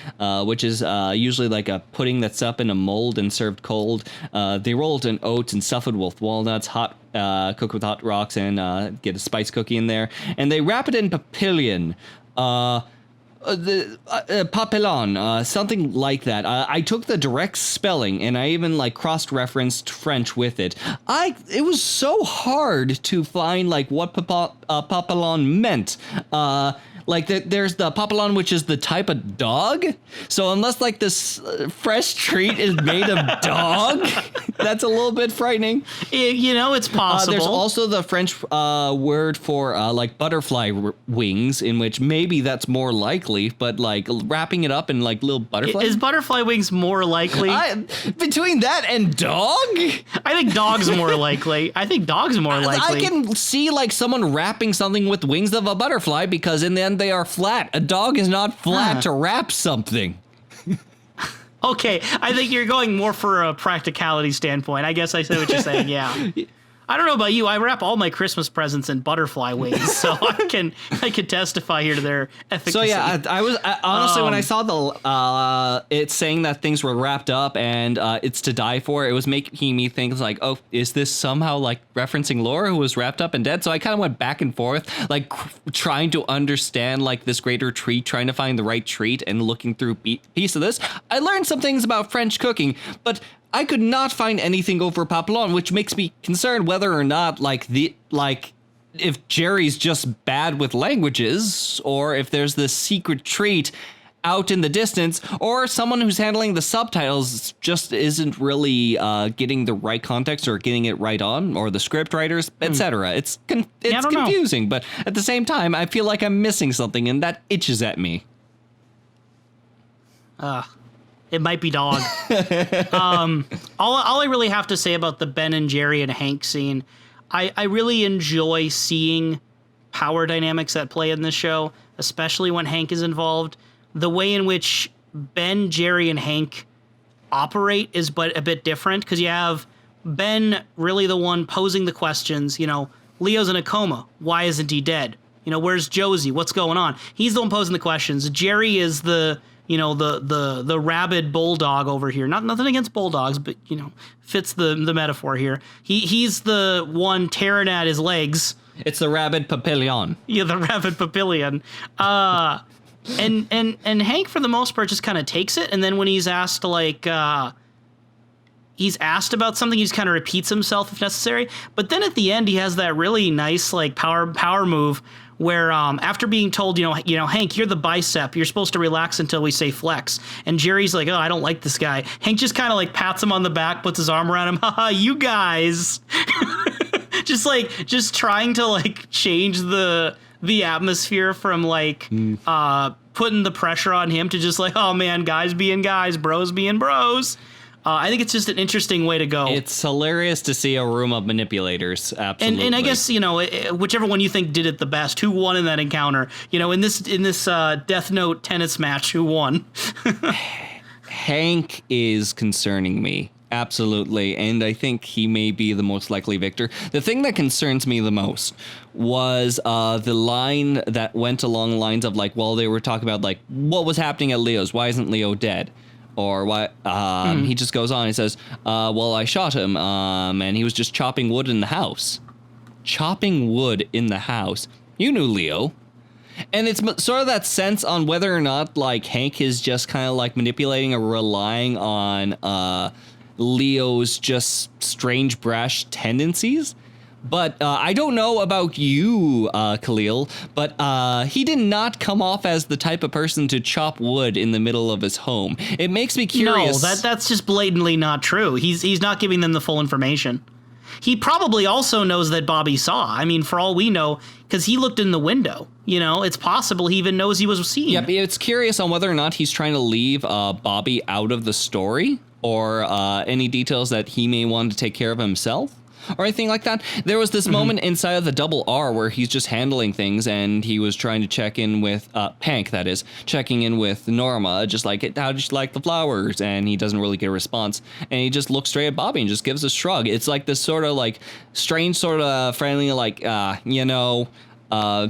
which is usually like a pudding that's up in a mold and served cold. They roll it in oats and stuff it with walnuts, cook with hot rocks, and get a spice cookie in there. And they wrap it in papillion. Papillon, something like that. I took the direct spelling, and I even like cross-referenced French with it. It was so hard to find like what papillon meant. There's the papillon, which is the type of dog. So unless like this fresh treat is made of dog, that's a little bit frightening. It's possible. There's also the French word for like butterfly wings, in which maybe that's more likely, but like wrapping it up in like little butterflies. Is butterfly wings more likely? Between that and dog? I think dog's more likely. I can see like someone wrapping something with wings of a butterfly, because in the end they are flat. A dog is not flat to wrap something. Okay, I think you're going more for a practicality standpoint. I guess I see what you're saying, yeah. I don't know about you. I wrap all my Christmas presents in butterfly wings, so I can testify here to their efficacy. So yeah, I was honestly when I saw the it saying that things were wrapped up and it's to die for, it was making me think like, oh, is this somehow like referencing Laura, who was wrapped up and dead? So I kind of went back and forth, like trying to understand like this greater treat, trying to find the right treat, and looking through piece of this. I learned some things about French cooking, but I could not find anything over Papillon, which makes me concerned whether or not if Jerry's just bad with languages, or if there's this secret treat out in the distance, or someone who's handling the subtitles just isn't really getting the right context or getting it right on, or the script writers, etc. It's confusing, but at the same time, I feel like I'm missing something, and that itches at me. It might be dog. All I really have to say about the Ben and Jerry and Hank scene, I really enjoy seeing power dynamics at play in this show, especially when Hank is involved. The way in which Ben, Jerry, and Hank operate is but a bit different, because you have Ben really the one posing the questions. Leo's in a coma. Why isn't he dead? Where's Josie? What's going on? He's the one posing the questions. Jerry is the rabid bulldog over here. Nothing against bulldogs, but fits the metaphor here. He's the one tearing at his legs. It's the rabid papillon. Yeah, the rabid papillon. And Hank for the most part just kind of takes it, and then when he's asked he's asked about something, he just kind of repeats himself if necessary. But then at the end, he has that really nice like power move where after being told, Hank, you're the bicep. You're supposed to relax until we say flex. And Jerry's like, oh, I don't like this guy. Hank just kind of like pats him on the back, puts his arm around him. Haha, you guys. just trying to like change the atmosphere from like putting the pressure on him to just like, oh man, guys being guys, bros being bros. I think it's just an interesting way to go. It's hilarious to see a room of manipulators. Absolutely. And I guess, whichever one you think did it the best, who won in that encounter? In this Death Note tennis match, who won? Hank is concerning me. Absolutely. And I think he may be the most likely victor. The thing that concerns me the most was the line that went along the lines of like, well, they were talking about like what was happening at Leo's. Why isn't Leo dead? Or why he just goes on. He says, well, I shot him and he was just chopping wood in the house. Chopping wood in the house. You knew Leo. And it's sort of that sense on whether or not like Hank is just kind of like manipulating or relying on Leo's just strange, brash tendencies. But I don't know about you, Kalil, but he did not come off as the type of person to chop wood in the middle of his home. It makes me curious. No, that's just blatantly not true. He's not giving them the full information. He probably also knows that Bobby saw. I mean, for all we know, because he looked in the window. You know, it's possible he even knows he was seen. Yep, it's curious on whether or not he's trying to leave Bobby out of the story, or any details that he may want to take care of himself, or anything like that. There was this moment inside of the Double R where he's just handling things, and he was trying to check in with Pank, that is, checking in with Norma, just like, how did you like the flowers? And he doesn't really get a response, and he just looks straight at Bobby and just gives a shrug. It's like this sort of like strange sort of friendly, like,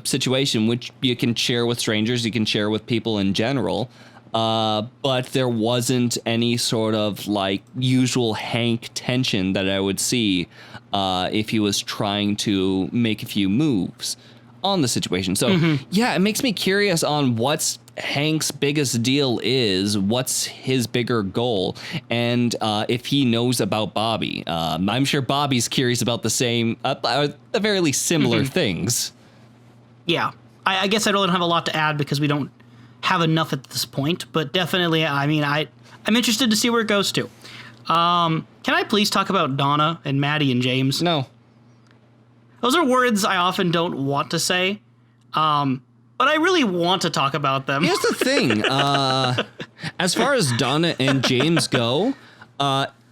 situation which you can share with strangers, you can share with people in general. But there wasn't any sort of like usual Hank tension that I would see if he was trying to make a few moves on the situation. So yeah, it makes me curious on what's Hank's biggest deal is, what's his bigger goal, and if he knows about Bobby. I'm sure Bobby's curious about the same, at the very least similar things. Yeah, I guess I don't have a lot to add because we don't have enough at this point, but definitely, I mean, I'm interested to see where it goes to. Can I please talk about Donna and Maddie and James? No. Those are words I often don't want to say, but I really want to talk about them. Here's the thing. As far as Donna and James go,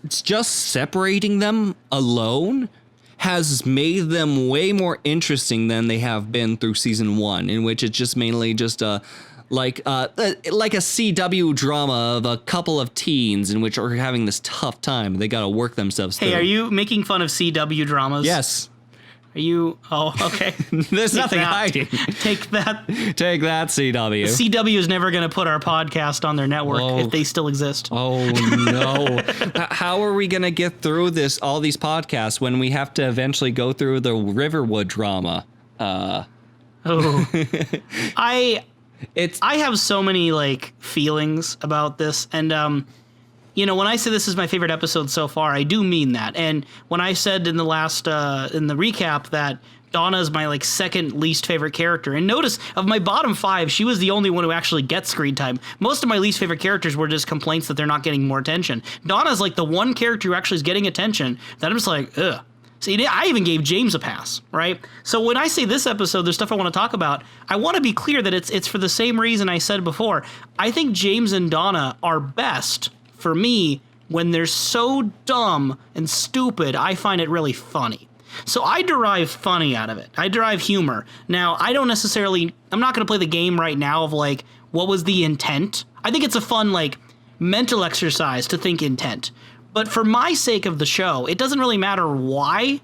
it's just separating them alone has made them way more interesting than they have been through season 1, in which it's just mainly just like a CW drama of a couple of teens in which are having this tough time. They got to work themselves through. Hey, are you making fun of CW dramas? Yes. Are you? Oh, okay. There's nothing hiding. Take that. Take that, CW. CW is never going to put our podcast on their network if they still exist. Oh, no. How are we going to get through all these podcasts when we have to eventually go through the Riverwood drama? I have so many like feelings about this, and when I say this is my favorite episode so far, I do mean that. And when I said in the last in the recap that Donna is my like second least favorite character, and notice of my bottom 5, she was the only one who actually gets screen time. Most of my least favorite characters were just complaints that they're not getting more attention. Donna's like the one character who actually is getting attention that I'm just like, ugh. See, I even gave James a pass, right? So when I say this episode, there's stuff I want to talk about. I want to be clear that it's for the same reason I said before. I think James and Donna are best, for me, when they're so dumb and stupid, I find it really funny. So I derive funny out of it. I derive humor. Now, I'm not going to play the game right now of like, what was the intent? I think it's a fun, like, mental exercise to think intent. But for my sake of the show, it doesn't really matter what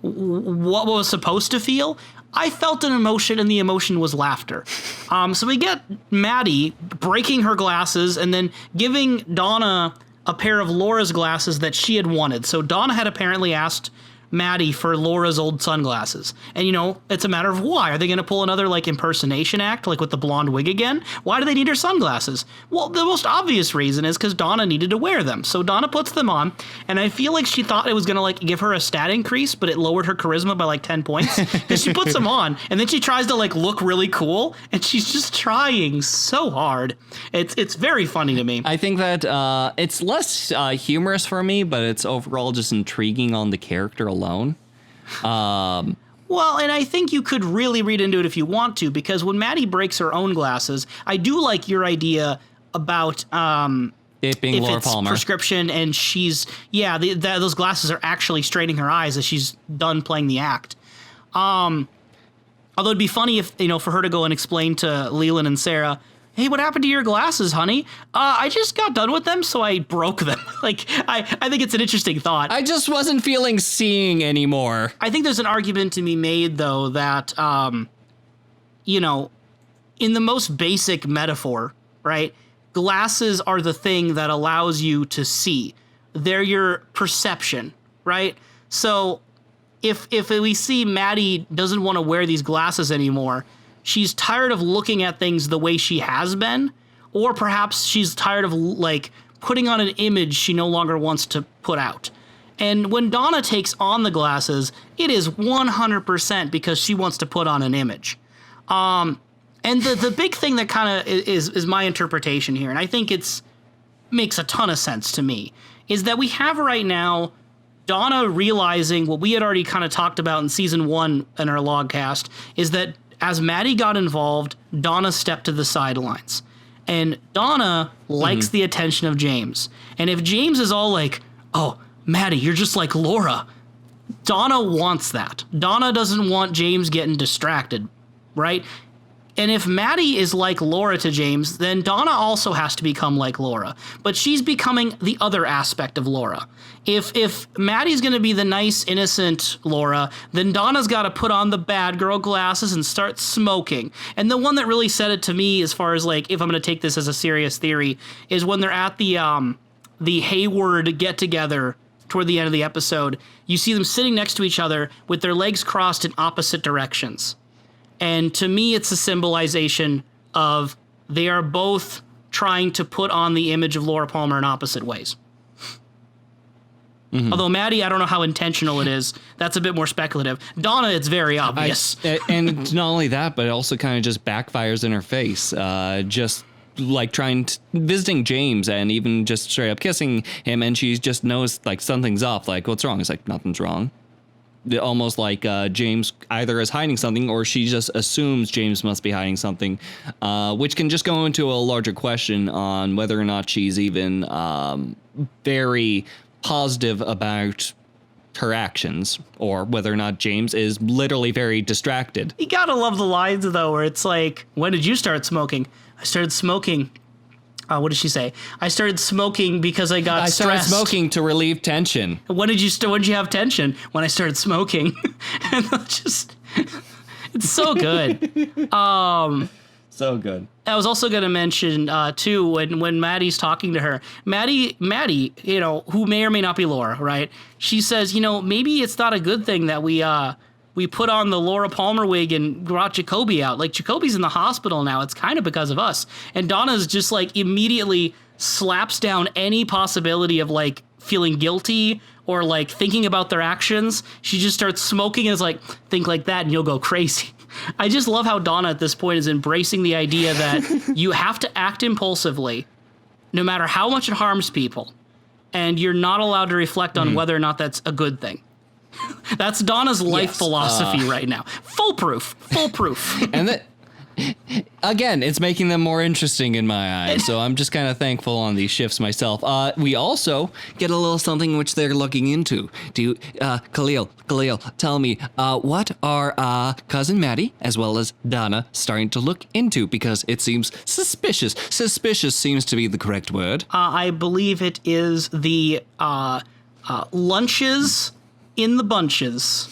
was supposed to feel. I felt an emotion, and the emotion was laughter. So we get Maddie breaking her glasses and then giving Donna a pair of Laura's glasses that she had wanted. So Donna had apparently asked Maddie for Laura's old sunglasses. And, it's a matter of why. Are they going to pull another, like, impersonation act, like with the blonde wig again? Why do they need her sunglasses? Well, the most obvious reason is because Donna needed to wear them. So Donna puts them on, and I feel like she thought it was going to, like, give her a stat increase, but it lowered her charisma by, like, 10 points. Because she puts them on, and then she tries to, like, look really cool, and she's just trying so hard. It's very funny to me. I think that it's less humorous for me, but it's overall just intriguing on the character alone. Well, and I think you could really read into it if you want to, because when Maddie breaks her own glasses, I do like your idea about it being Laura Palmer prescription, and she's those glasses are actually straining her eyes as she's done playing the act. Although it'd be funny if for her to go and explain to Leland and Sarah, hey, what happened to your glasses, honey? I just got done with them, so I broke them. Like, I think it's an interesting thought. I just wasn't feeling seeing anymore. I think there's an argument to be made, though, that, in the most basic metaphor, right, glasses are the thing that allows you to see. They're your perception, right? So if we see Maddie doesn't want to wear these glasses anymore, she's tired of looking at things the way she has been, or perhaps she's tired of, like, putting on an image she no longer wants to put out. And when Donna takes on the glasses, it is 100% because she wants to put on an image. And the big thing that kind of is my interpretation here, and I think makes a ton of sense to me, is that we have right now Donna realizing what we had already kind of talked about in season 1 in our Logcast is that as Maddie got involved, Donna stepped to the sidelines. And Donna likes the attention of James. And if James is all like, oh, Maddie, you're just like Laura, Donna wants that. Donna doesn't want James getting distracted, right? And if Maddie is like Laura to James, then Donna also has to become like Laura. But she's becoming the other aspect of Laura. If Maddie's going to be the nice, innocent Laura, then Donna's got to put on the bad girl glasses and start smoking. And the one that really said it to me, as far as like, if I'm going to take this as a serious theory, is when they're at the Hayward get-together toward the end of the episode. You see them sitting next to each other with their legs crossed in opposite directions. And to me, it's a symbolization of they are both trying to put on the image of Laura Palmer in opposite ways. Although Maddie, I don't know how intentional it is. That's a bit more speculative. Donna, it's very obvious. And not only that, but it also kind of just backfires in her face. Just like visiting James and even just straight up kissing him, and she just knows like something's off. Like, what's wrong? It's like, nothing's wrong. Almost like James either is hiding something, or she just assumes James must be hiding something, which can just go into a larger question on whether or not she's even very positive about her actions, or whether or not James is literally very distracted. You gotta love the lines, though, where it's like, when did you start smoking? I started smoking. What did she say? I started smoking because I got stressed. I started smoking to relieve tension. When did you have tension? When I started smoking. And it's so good. So good. I was also going to mention, too, when Maddie's talking to her. Maddie, you know, who may or may not be Laura, right? She says, you know, maybe it's not a good thing that we put on the Laura Palmer wig and brought Jacoby out. Like, Jacoby's in the hospital now. It's kind of because of us. And Donna's just, like, immediately slaps down any possibility of, like, feeling guilty or, like, thinking about their actions. She just starts smoking and is like, think like that and you'll go crazy. I just love how Donna at this point is embracing the idea that you have to act impulsively no matter how much it harms people. And you're not allowed to reflect on whether or not that's a good thing. That's Donna's life philosophy right now. Foolproof. And that, again, it's making them more interesting in my eyes. So I'm just kind of thankful on these shifts myself. We also get a little something which they're looking into. Kalil, tell me, what are cousin Maddie as well as Donna starting to look into? Because it seems suspicious. Suspicious seems to be the correct word. I believe it is the lunches in the bunches.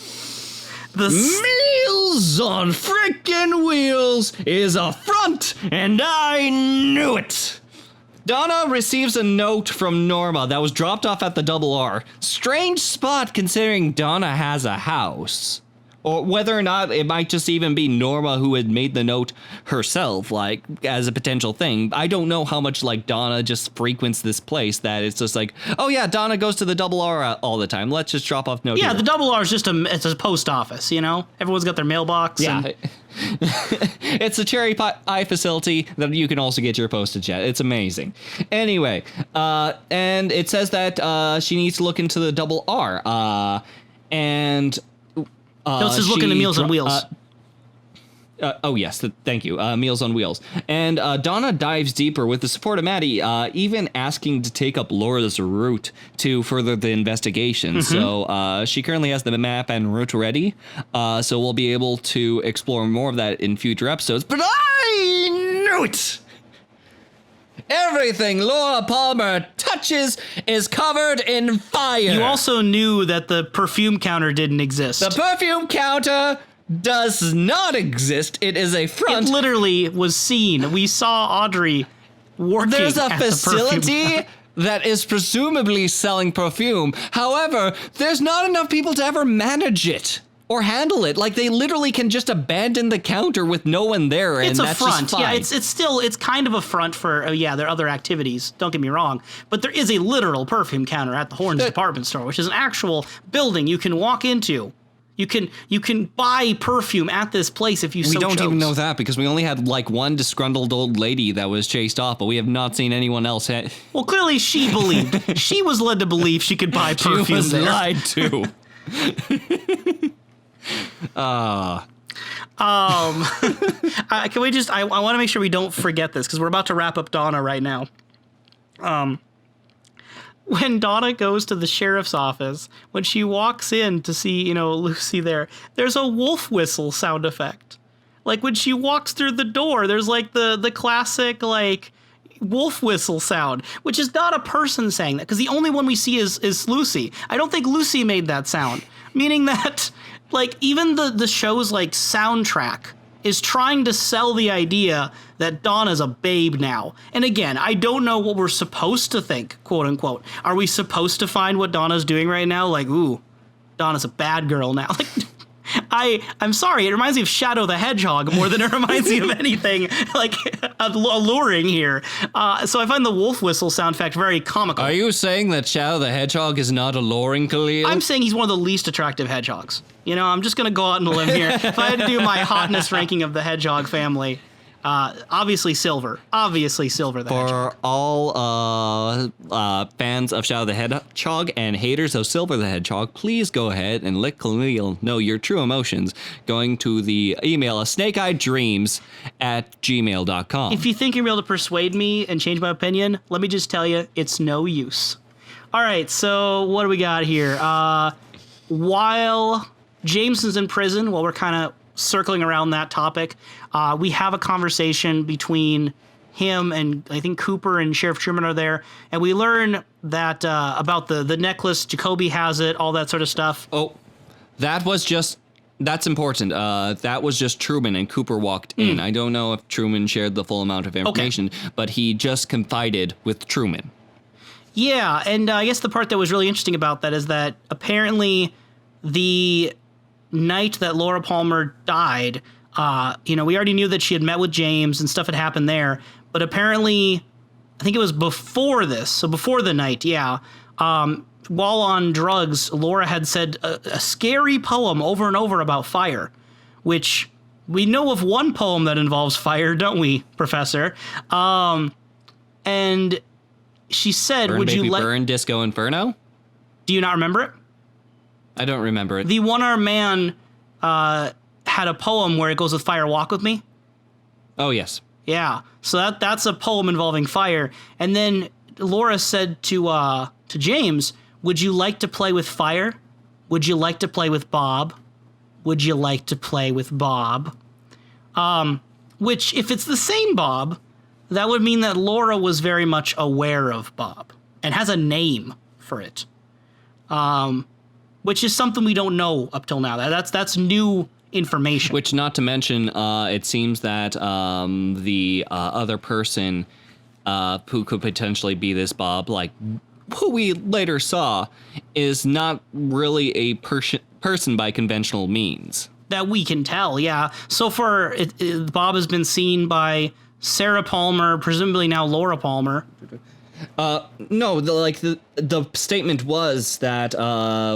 The Meals on frickin' Wheels is a front, and I knew it. Donna receives a note from Norma that was dropped off at the Double R. Strange spot considering Donna has a house. Or whether or not it might just even be Norma who had made the note herself, like, as a potential thing. I don't know how much, like, Donna just frequents this place that it's just like, oh yeah, Donna goes to the Double R all the time. Let's just drop off note here. The Double R is just it's a post office, you know? Everyone's got their mailbox. Yeah. It's a cherry pie facility that you can also get your postage at. It's amazing. Anyway, and it says that she needs to look into the Double R. And... no, it says look into Meals on Wheels. Oh, yes. Thank you. Meals on Wheels. And Donna dives deeper with the support of Maddie, even asking to take up Laura's route to further the investigation. So she currently has the map and route ready. So we'll be able to explore more of that in future episodes. But I knew it! Everything Laura Palmer touches is covered in fire. You also knew that the perfume counter didn't exist. The perfume counter does not exist. It is a front. It literally was seen. We saw Audrey working There's a at facility that is presumably selling perfume. However, there's not enough people to ever manage it. Or handle it. Like, they literally can just abandon the counter with no one there, and that's front. Just fine. Yeah, it's kind of a front for, their other activities. Don't get me wrong. But there is a literal perfume counter at the Horns department store, which is an actual building you can walk into. You can buy perfume at this place if you so chose. We don't even know that because we only had like one disgruntled old lady that was chased off, but we have not seen anyone else. Well, clearly she believed. She was led to believe she could buy perfume She was there. lied to. Can we just? I want to make sure we don't forget this because we're about to wrap up Donna right now. When Donna goes to the sheriff's office, when she walks in to see, Lucy there's a wolf whistle sound effect. Like when she walks through the door, there's like the classic like wolf whistle sound, which is not a person saying that because the only one we see is Lucy. I don't think Lucy made that sound, meaning that like even the show's like soundtrack is trying to sell the idea that Donna's a babe now. And again, I don't know what we're supposed to think, quote unquote. Are we supposed to find what Donna's doing right now? Like, ooh, Donna's a bad girl now. Like, I'm sorry, it reminds me of Shadow the Hedgehog more than it reminds me of anything like alluring here. So I find the wolf whistle sound effect very comical. Are you saying that Shadow the Hedgehog is not alluring, Kalil? I'm saying he's one of the least attractive hedgehogs. I'm just going to go out on a limb here. If I had to do my hotness ranking of the hedgehog family, obviously Silver. Obviously Silver the Hedgehog. For all fans of Shadow the Hedgehog and haters of Silver the Hedgehog, please go ahead and let Kalil know your true emotions going to the email snakeeyedreams@gmail.com. If you think you're able to persuade me and change my opinion, let me just tell you, it's no use. All right, so what do we got here? While Jameson's in prison, while we're kind of circling around that topic, we have a conversation between him and I think Cooper and Sheriff Truman are there, and we learn that about the necklace. Jacoby has it, all that sort of stuff. Oh, that's important. That was just Truman, and Cooper walked in. I don't know if Truman shared the full amount of information, but he just confided with Truman. Yeah, and I guess the part that was really interesting about that is that apparently the night that Laura Palmer died, we already knew that she had met with James and stuff had happened there, but apparently, I think it was before this, so before the night, while on drugs, Laura had said a scary poem over and over about fire, which we know of one poem that involves fire, don't we, Professor? And she said, Burn, would Baby you like... Burn, Disco Inferno? Do you not remember it? I don't remember it. The one-armed man had a poem where it goes with fire, walk with me. Oh, yes. Yeah, so that's a poem involving fire. And then Laura said to James, would you like to play with fire? Would you like to play with Bob? Would you like to play with Bob? Which, if it's the same Bob, that would mean that Laura was very much aware of Bob and has a name for it. Which is something we don't know up till now. That's new information. Which, not to mention, it seems that the other person who could potentially be this Bob, like who we later saw, is not really a person by conventional means. That we can tell, yeah. So far, Bob has been seen by Sarah Palmer, presumably now Laura Palmer. No, the statement was that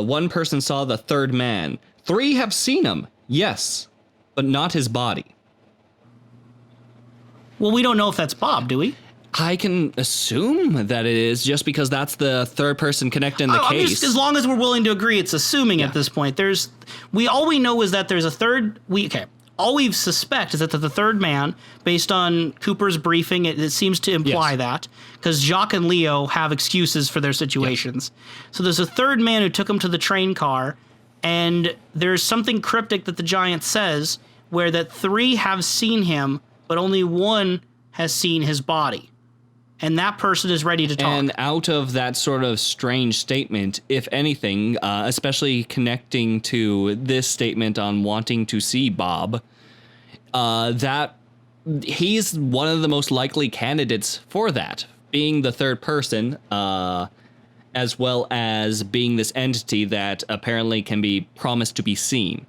one person saw the third man. 3 have seen him, yes, but not his body. Well, we don't know if that's Bob, do we? I can assume that it is, just because that's the third person connected in the case. Just, as long as we're willing to agree, it's assuming at this point. All we know is that there's a third. All we suspect is that the third man, based on Cooper's briefing, it seems to imply that, because Jacques and Leo have excuses for their situations. So there's a third man who took him to the train car, and there's something cryptic that the giant says, where that 3 have seen him, but only 1 has seen his body. And that person is ready to talk. And out of that sort of strange statement, if anything, especially connecting to this statement on wanting to see Bob, that he's one of the most likely candidates for that, being the third person, as well as being this entity that apparently can be promised to be seen.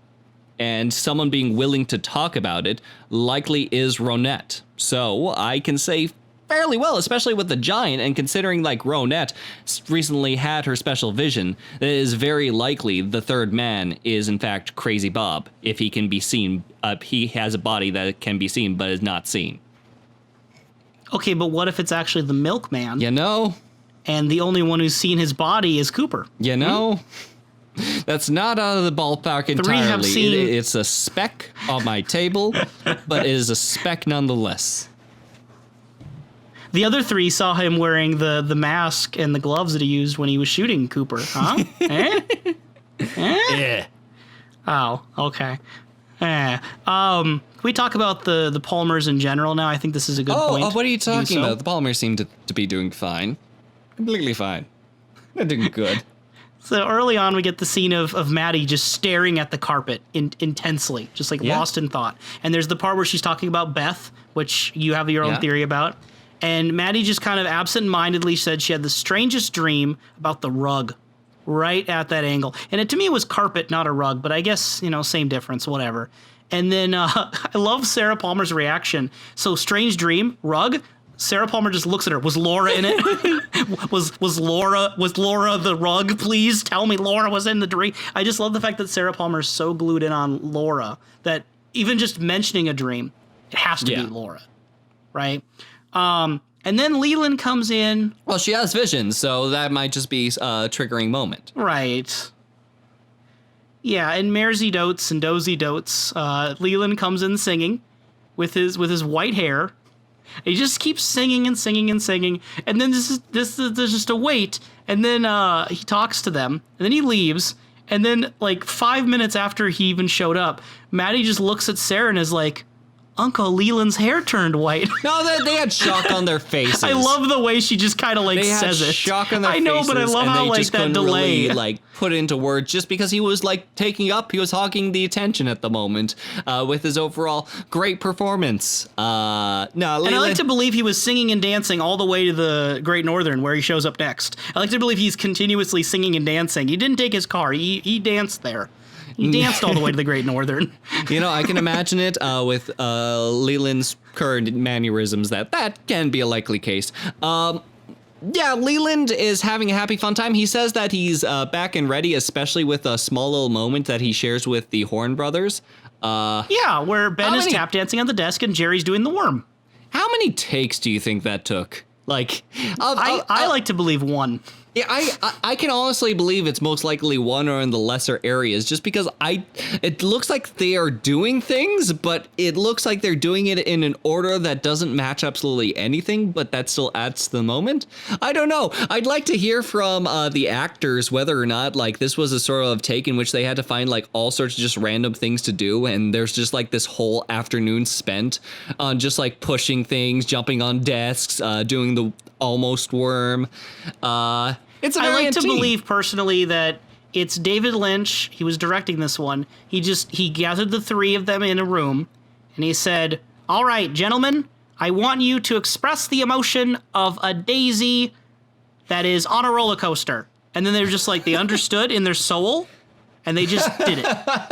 And someone being willing to talk about it likely is Ronette. So I can say fairly well, especially with the giant, and considering like Ronette recently had her special vision, it is very likely the third man is in fact Crazy Bob, if he can be seen. He has a body that can be seen but is not seen. Okay, but what if it's actually the milkman? You know? And the only one who's seen his body is Cooper. You know? That's not out of the ballpark entirely. It's a speck on my table, but it is a speck nonetheless. The other three saw him wearing the mask and the gloves that he used when he was shooting Cooper. Huh? Eh? Yeah. Oh, okay. Can we talk about the Palmers in general now? I think this is a good point. Oh, what are you talking about? The Palmers seem to be doing fine. Completely fine. They're doing good. So early on, we get the scene of Maddie just staring at the carpet intensely, just like lost in thought. And there's the part where she's talking about Beth, which you have your own theory about. And Maddie just kind of absent-mindedly said she had the strangest dream about the rug right at that angle. And to me, it was carpet, not a rug, but I guess, same difference, whatever. And then I love Sarah Palmer's reaction. So strange dream, rug. Sarah Palmer just looks at her. Was Laura in it? was Laura the rug? Please tell me Laura was in the dream. I just love the fact that Sarah Palmer is so glued in on Laura that even just mentioning a dream, it has to be Laura, right? And then Leland comes in. Well, she has visions, so that might just be a triggering moment. Right. Yeah, and Mersey dotes and Dozy dotes. Leland comes in singing with his white hair. He just keeps singing and singing and singing, and then there's just a wait, and then he talks to them, and then he leaves, and then like 5 minutes after he even showed up, Maddie just looks at Sarah and is like, Uncle Leland's hair turned white. No, they had shock on their faces. I love the way she just kind of like they says had it. Shock on their faces. I know, but I love how like that delay, really, like put into words, just because he was like he was hogging the attention at the moment with his overall great performance. No, and I like to believe he was singing and dancing all the way to the Great Northern, where he shows up next. I like to believe he's continuously singing and dancing. He didn't take his car. He danced there. He danced all the way to the Great Northern. I can imagine it with Leland's current mannerisms that can be a likely case. Leland is having a happy, fun time. He says that he's back and ready, especially with a small little moment that he shares with the Horn brothers. Where Ben is tap dancing on the desk and Jerry's doing the worm. How many takes do you think that took? Like, I like to believe one. Yeah, I can honestly believe it's most likely one or in the lesser areas, just because it looks like they are doing things, but it looks like they're doing it in an order that doesn't match absolutely anything, but that still adds to the moment. I don't know. I'd like to hear from the actors whether or not like this was a sort of take in which they had to find like all sorts of just random things to do, and there's just like this whole afternoon spent on just like pushing things, jumping on desks, doing the almost worm. It's a very I like to believe personally that it's David Lynch. He was directing this one. He gathered the three of them in a room and he said, all right, gentlemen, I want you to express the emotion of a daisy that is on a roller coaster. And then they're just like, they understood in their soul and they just did it.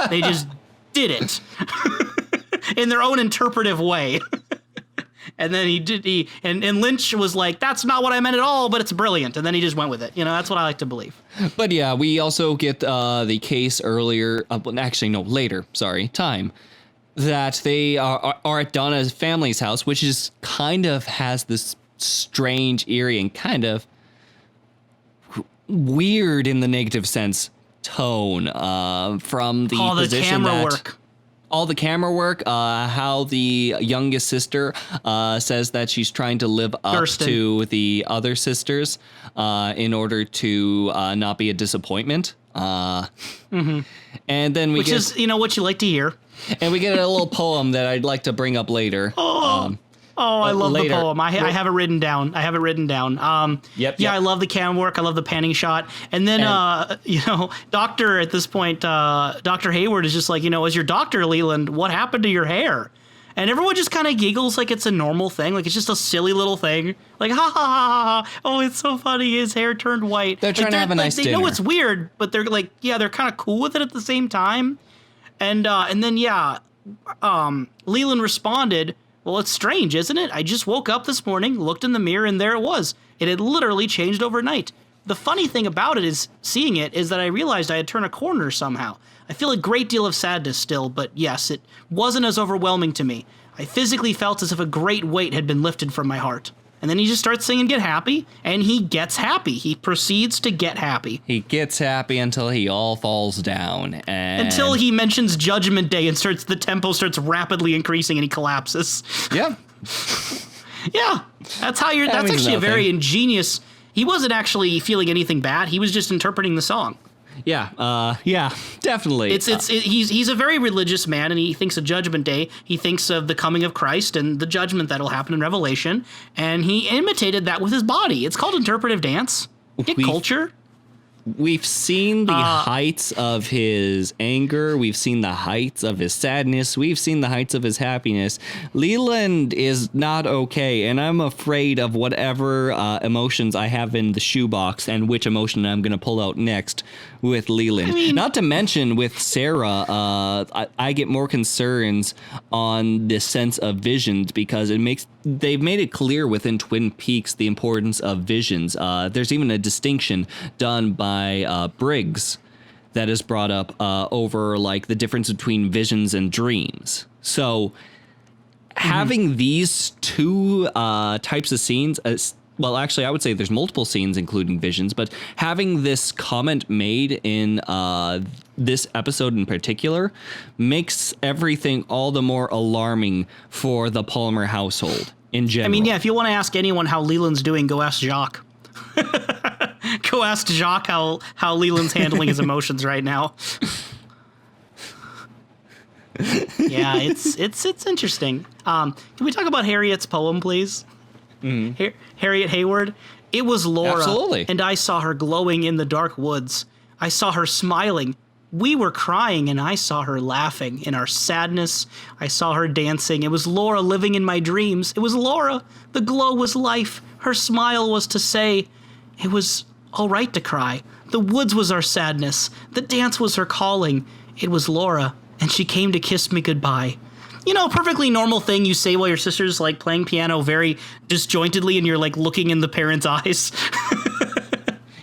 They just did it in their own interpretive way. And then and Lynch was like, that's not what I meant at all, but it's brilliant. And then he just went with it. That's what I like to believe. But yeah, we also get the case later, time, that they are at Donna's family's house, which is kind of has this strange, eerie, and kind of weird in the negative sense tone from the position camera that... work. All the camera work, how the youngest sister says that she's trying to live up to the other sisters in order to not be a disappointment. And then Which is what you like to hear. And we get a little poem that I'd like to bring up later. I love later. the poem. I have it written down. Yep. I love the camera work. I love the panning shot. And then, Doctor at this point, Dr. Hayward is just like, as your doctor, Leland, what happened to your hair? And everyone just kind of giggles like it's a normal thing. Like it's just a silly little thing. Like, ha ha ha ha. Oh, it's so funny. His hair turned white. They're trying to have a nice dinner. They know it's weird, but they're like, they're kind of cool with it at the same time. And then, Leland responded Well, it's strange, isn't it? I just woke up this morning, looked in the mirror, and there it was. It had literally changed overnight. The funny thing about it is, seeing it, is that I realized I had turned a corner somehow. I feel a great deal of sadness still, but yes, it wasn't as overwhelming to me. I physically felt as if a great weight had been lifted from my heart. And then he just starts singing Get Happy, and he gets happy. He proceeds to get happy. He gets happy until he all falls down. And until he mentions Judgment Day and the tempo starts rapidly increasing and he collapses. Yeah. Yeah. That's actually a very ingenious... He wasn't actually feeling anything bad. He was just interpreting the song. Yeah, definitely. He's a very religious man, and he thinks of Judgment Day. He thinks of the coming of Christ and the judgment that'll happen in Revelation, and he imitated that with his body. It's called interpretive dance. Get culture. We've seen the heights of his anger. We've seen the heights of his sadness. We've seen the heights of his happiness. Leland is not okay, and I'm afraid of whatever emotions I have in the shoebox and which emotion I'm going to pull out next with Leland. Not to mention with Sarah, I get more concerns on this sense of visions because they've made it clear within Twin Peaks the importance of visions. There's even a distinction done by Briggs that is brought up over like the difference between visions and dreams. So having these two types of scenes, well, actually, I would say there's multiple scenes including visions, but having this comment made in this episode in particular makes everything all the more alarming for the Palmer household in general. I mean, yeah, if you want to ask anyone how Leland's doing, go ask Jacques. Go ask Jacques how Leland's handling his emotions right now. Yeah, it's interesting. Can we talk about Harriet's poem, please? Mm-hmm. Harriet Hayward. It was Laura. Absolutely. And I saw her glowing in the dark woods. I saw her smiling. We were crying, and I saw her laughing. In our sadness, I saw her dancing. It was Laura living in my dreams. It was Laura. The glow was life. Her smile was to say, it was all right to cry. The woods was our sadness. The dance was her calling. It was Laura, and she came to kiss me goodbye. You know, perfectly normal thing you say while your sister's like playing piano very disjointedly and you're like looking in the parents' eyes.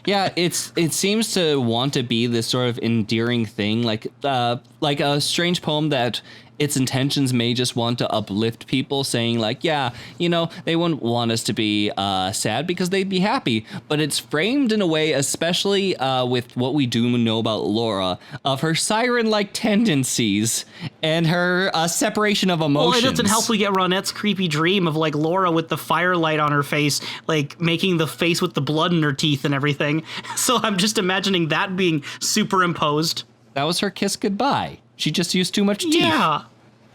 Yeah, it seems to want to be this sort of endearing thing, like a strange poem that its intentions may just want to uplift people, saying like, yeah, you know, they wouldn't want us to be sad because they'd be happy. But it's framed in a way, especially with what we do know about Laura, of her siren-like tendencies and her separation of emotions. Well, it doesn't help we get Ronette's creepy dream of like Laura with the firelight on her face, like making the face with the blood in her teeth and everything. So I'm just imagining that being superimposed. That was her kiss goodbye. She just used too much teeth. Yeah,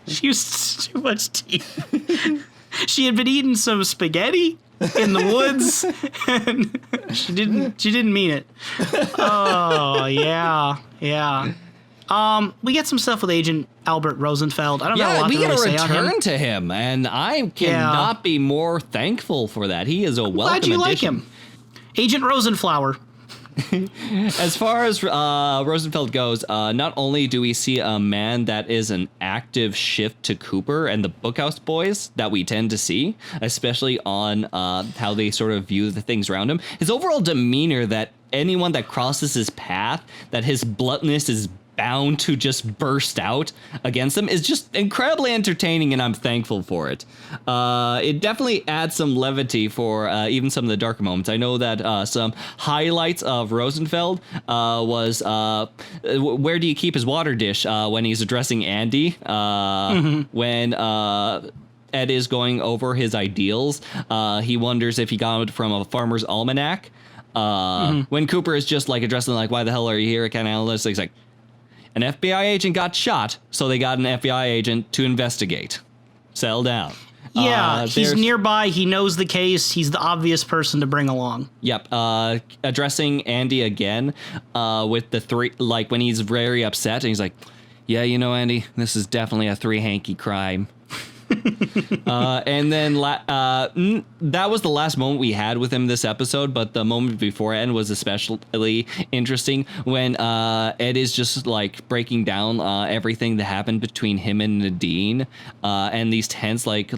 she used too much teeth. She had been eating some spaghetti in the woods, and she didn't mean it. Oh yeah. We get some stuff with Agent Albert Rosenfeld. I don't know a lot to really say on him. We get a return to him, and I cannot be more thankful for that. He is a welcome addition. Glad you like him, Agent Rosenflower. As far as Rosenfeld goes, not only do we see a man that is an active shift to Cooper and the Bookhouse Boys that we tend to see, especially on how they sort of view the things around him, his overall demeanor that anyone that crosses his path, that his bluntness is bound to just burst out against them is just incredibly entertaining, and I'm thankful for it. It definitely adds some levity for even some of the darker moments. I know that some highlights of Rosenfeld was where do you keep his water dish when he's addressing Andy, when Ed is going over his ideals. He wonders if he got it from a farmer's almanac. When Cooper is just like addressing like, why the hell are you here? Kind of analyst. He's like, an FBI agent got shot, so they got an FBI agent to investigate. Settle down. Yeah, he's nearby. He knows the case. He's the obvious person to bring along. Yep. Addressing Andy again with the three, like when he's very upset, and he's like, yeah, you know, Andy, this is definitely a three-hanky crime. And then that was the last moment we had with him this episode, but the moment beforehand was especially interesting when Ed is just like breaking down everything that happened between him and Nadine, and these tense, like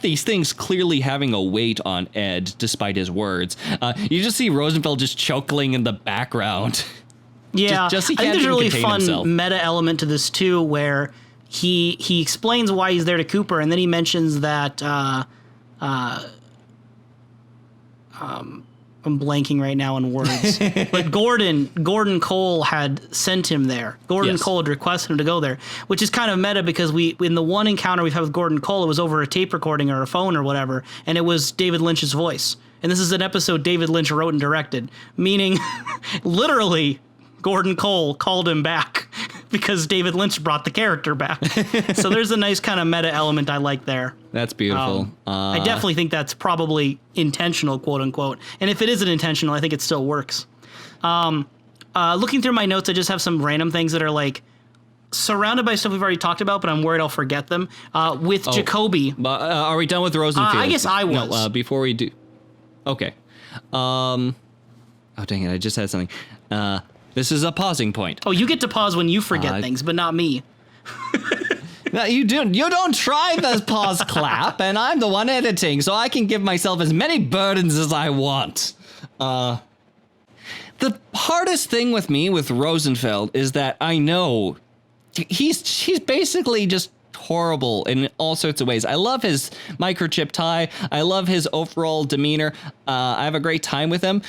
these things clearly having a weight on Ed despite his words. You just see Rosenfeld just chuckling in the background. Yeah, just I think there's a really fun himself. Meta element to this too, where he explains why he's there to Cooper, and then he mentions that I'm blanking right now on words, but Gordon Cole had sent him there. Gordon Cole had requested him to go there, which is kind of meta because in the one encounter we've had with Gordon Cole, it was over a tape recording or a phone or whatever, and it was David Lynch's voice. And this is an episode David Lynch wrote and directed, meaning literally Gordon Cole called him back because David Lynch brought the character back. So there's a nice kind of meta element I like there. That's beautiful. I definitely think that's probably intentional, quote unquote. And if it isn't intentional, I think it still works. Looking through my notes, I just have some random things that are like surrounded by stuff we've already talked about, but I'm worried I'll forget them. With Jacoby. Are we done with Rosenfield? I guess I was. No, before we do. Okay. Oh, dang it. I just had something. This is a pausing point. Oh, you get to pause when you forget things, but not me. No, you don't try the pause clap, and I'm the one editing, so I can give myself as many burdens as I want. The hardest thing with me with Rosenfeld is that I know he's basically just horrible in all sorts of ways. I love his microchip tie. I love his overall demeanor. I have a great time with him.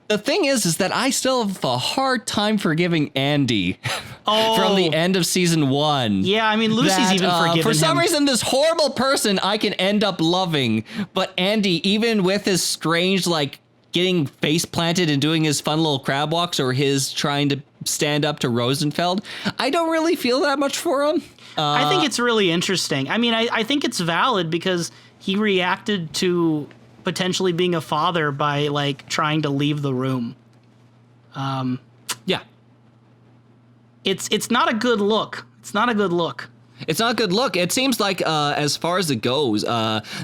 The thing is that I still have a hard time forgiving Andy from the end of season 1. Yeah, I mean, Lucy's even forgiven for some him. reason, this horrible person I can end up loving, but Andy, even with his strange, like, getting face planted and doing his fun little crab walks or his trying to stand up to Rosenfeld, I don't really feel that much for him. I think it's really interesting. I mean, I think it's valid because he reacted to potentially being a father by like trying to leave the room. Yeah. It's not a good look. It's not a good look. It's not a good look. It seems like, as far as it goes,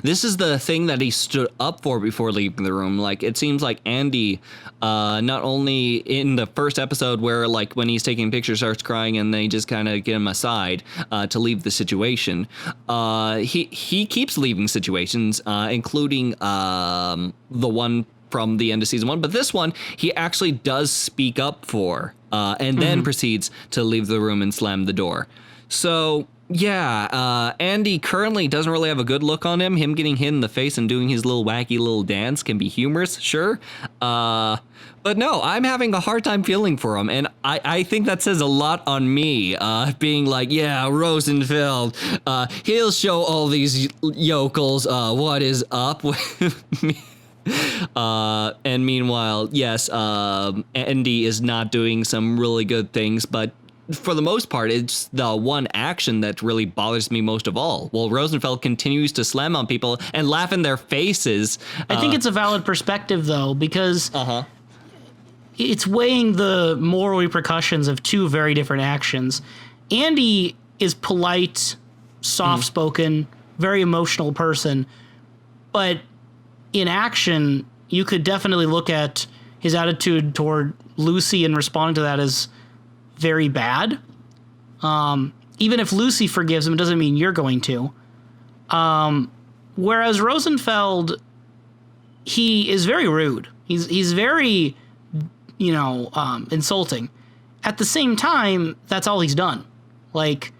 this is the thing that he stood up for before leaving the room. Like, it seems like Andy, not only in the first episode where, like, when he's taking pictures, starts crying and they just kind of get him aside to leave the situation. He keeps leaving situations, including the one from the end of season 1. But this one, he actually does speak up for, and then proceeds to leave the room and slam the door. So, yeah, Andy currently doesn't really have a good look on him. Him getting hit in the face and doing his little wacky little dance can be humorous, sure. But no, I'm having a hard time feeling for him. And I think that says a lot on me, being like, yeah, Rosenfeld, he'll show all these yokels what is up with me. And meanwhile, yes, Andy is not doing some really good things, but for the most part, it's the one action that really bothers me most of all. While Rosenfeld continues to slam on people and laugh in their faces. I think it's a valid perspective, though, because it's weighing the moral repercussions of two very different actions. Andy is polite, soft-spoken, very emotional person, but in action, you could definitely look at his attitude toward Lucy and responding to that as very bad. Even if Lucy forgives him, it doesn't mean you're going to. Whereas Rosenfeld, he is very rude. He's very, insulting. At the same time, that's all he's done. Like,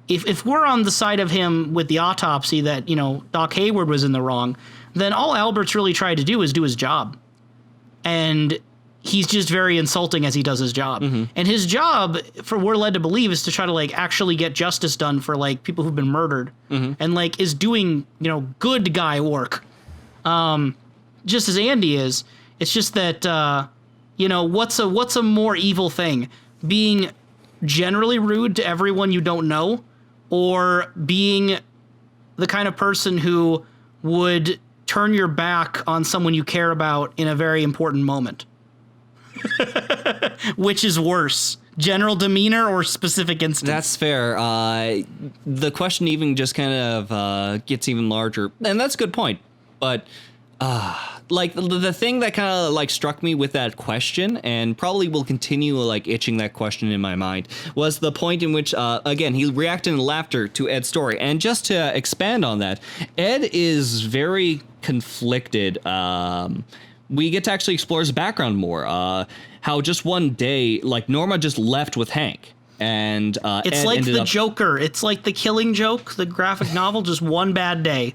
if we're on the side of him with the autopsy that, Doc Hayward was in the wrong, then all Albert's really tried to do is do his job. And he's just very insulting as he does his job. And his job, for we're led to believe, is to try to like actually get justice done for like people who've been murdered, and like is doing good guy work, just as Andy is. It's just that what's a more evil thing, being generally rude to everyone you don't know, or being the kind of person who would turn your back on someone you care about in a very important moment. Which is worse? general demeanor or specific instance? That's fair. The question even just kind of gets even larger, and that's a good point. But like the thing that kind of like struck me with that question, and probably will continue like itching that question in my mind, was the point in which again he reacted in laughter to Ed's story. And just to expand on that, Ed is very conflicted. We get to actually explore his background more. How just one day, like Norma just left with Hank, and it's Ed like the up... Joker. It's like the Killing Joke, the graphic novel. Just one bad day.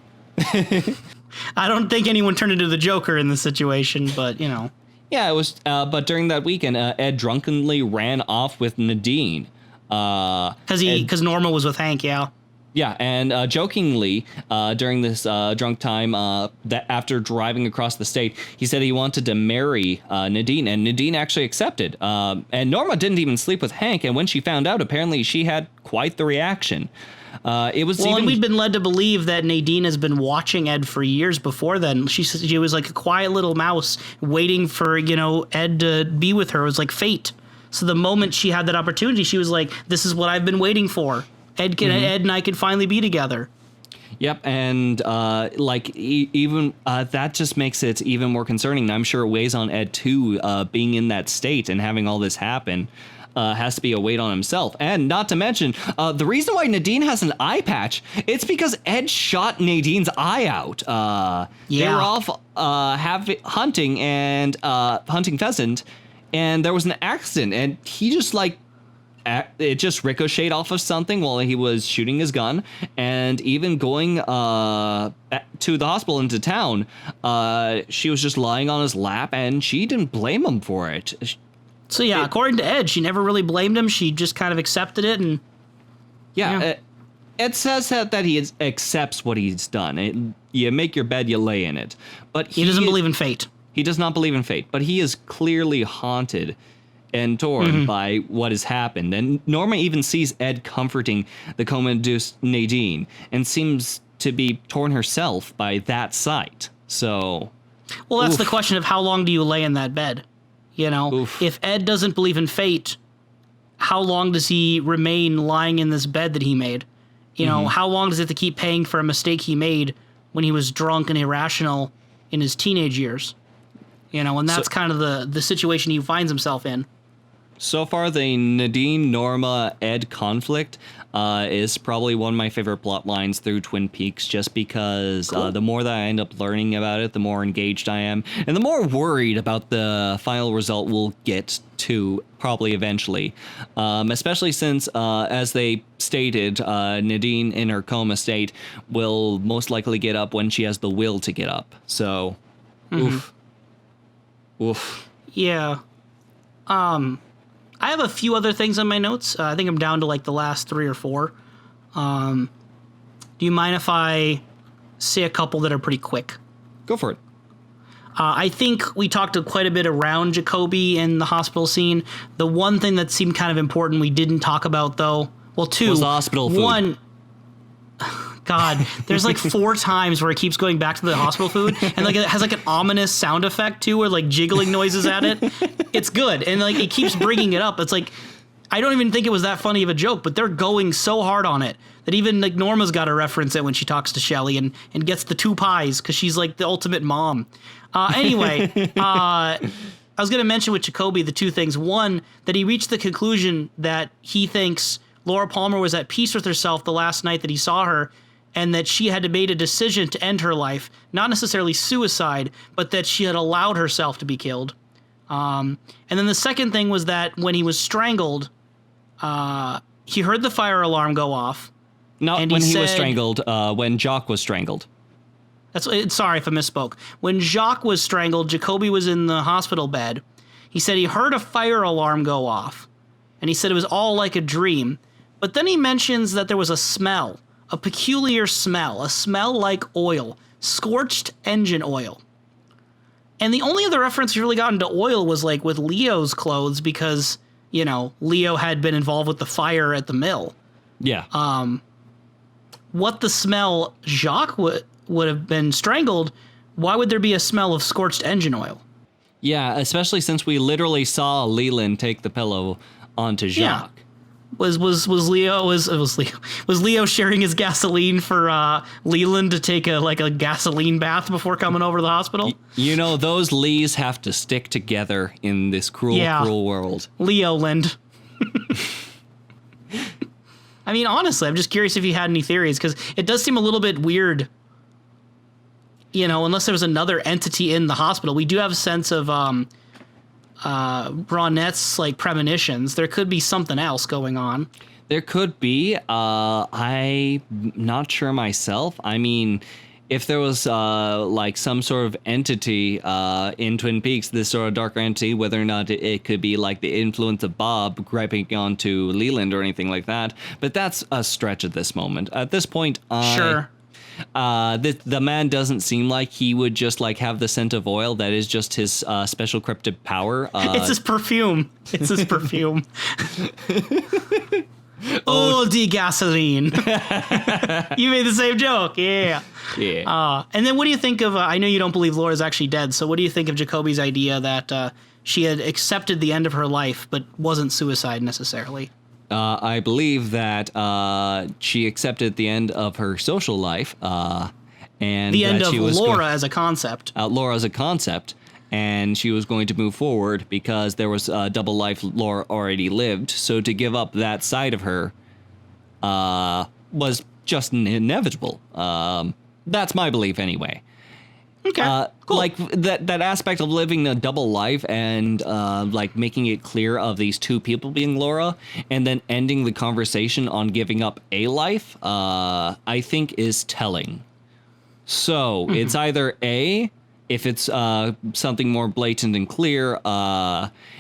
I don't think anyone turned into the Joker in this situation, but you know. Yeah, it was. But during that weekend, Ed drunkenly ran off with Nadine. Because Norma was with Hank. Yeah. Yeah, and jokingly, during this drunk time, that after driving across the state, he said he wanted to marry Nadine, and Nadine actually accepted. And Norma didn't even sleep with Hank, and when she found out, apparently she had quite the reaction. And we've been led to believe that Nadine has been watching Ed for years before then. She was like a quiet little mouse waiting for, Ed to be with her. It was like fate. So the moment she had that opportunity, she was like, this is what I've been waiting for. Ed and I can finally be together. Yep, and even that just makes it even more concerning. I'm sure it weighs on Ed too, being in that state and having all this happen. Has to be a weight on himself. And not to mention, the reason why Nadine has an eye patch, it's because Ed shot Nadine's eye out. They were off hunting and hunting pheasant, and there was an accident, and he just it just ricocheted off of something while he was shooting his gun. And even going to the hospital into town, she was just lying on his lap, and she didn't blame him for it. So yeah, according to Ed, she never really blamed him. She just kind of accepted it, and Ed says that he accepts what he's done. You make your bed, you lay in it. But he doesn't believe in fate. He does not believe in fate, but he is clearly haunted and torn by what has happened. And Norma even sees Ed comforting the coma-induced Nadine, and seems to be torn herself by that sight. So, well, that's the question of how long do you lay in that bed? If Ed doesn't believe in fate, how long does he remain lying in this bed that he made? How long does it have to keep paying for a mistake he made when he was drunk and irrational in his teenage years? And that's kind of the situation he finds himself in. So far, the Nadine, Norma, Ed conflict is probably one of my favorite plot lines through Twin Peaks, just because the more that I end up learning about it, the more engaged I am, and the more worried about the final result we'll get to probably eventually. Especially since, as they stated, Nadine in her coma state will most likely get up when she has the will to get up. So, oof. Yeah. I have a few other things on my notes. I think I'm down to the last 3 or 4. Do you mind if I say a couple that are pretty quick? Go for it. I think we talked quite a bit around Jacoby and the hospital scene. The one thing that seemed kind of important we didn't talk about, though, well, 2. Was the hospital food. 1, God, there's 4 times where it keeps going back to the hospital food, and it has an ominous sound effect too, where jiggling noises at it. It's good, and it keeps bringing it up. It's I don't even think it was that funny of a joke, but they're going so hard on it that even Norma's got to reference it when she talks to Shelley and gets the 2 pies because she's the ultimate mom. Anyway, I was going to mention with Jacoby the 2 things. 1, that he reached the conclusion that he thinks Laura Palmer was at peace with herself the last night that he saw her, and that she had made a decision to end her life, not necessarily suicide, but that she had allowed herself to be killed. And then the second thing was that when he was strangled, he heard the fire alarm go off. Not when he was strangled, when Jacques was strangled. Sorry if I misspoke. When Jacques was strangled, Jacoby was in the hospital bed. He said he heard a fire alarm go off, and he said it was all like a dream. But then he mentions that there was a smell. A peculiar smell, a smell like oil, scorched engine oil. And the only other reference we really got into oil was with Leo's clothes because, Leo had been involved with the fire at the mill. Yeah. What the smell Jacques would have been strangled, why would there be a smell of scorched engine oil? Yeah, especially since we literally saw Leland take the pillow onto Jacques. Was Leo sharing his gasoline for Leland to take a gasoline bath before coming over to the hospital? You know, those Lees have to stick together in this cruel world. Leoland. I mean, honestly, I'm just curious if you had any theories, because it does seem a little bit weird, unless there was another entity in the hospital. We do have a sense of Bronette's premonitions. There could be something else going on. There could be. I'm not sure myself. I mean, if there was some sort of entity in Twin Peaks, this sort of darker entity, whether or not it could be like the influence of Bob griping onto Leland or anything like that. But that's a stretch at this moment. At this point, Sure. The man doesn't seem like he would just have the scent of oil. That is just his special cryptid power. It's his perfume. Oldie gasoline. You made the same joke. Yeah. Yeah. And then what do you think of, I know you don't believe Laura's actually dead, so what do you think of Jacoby's idea that she had accepted the end of her life, but wasn't suicide necessarily? I believe that she accepted the end of her social life, and the end that of she was Laura as a concept. Laura as a concept, and she was going to move forward because there was a double life Laura already lived. So to give up that side of her was just inevitable. That's my belief anyway. Okay, cool. That aspect of living a double life and making it clear of these two people being Laura, and then ending the conversation on giving up a life, I think is telling. So it's either A, if it's something more blatant and clear,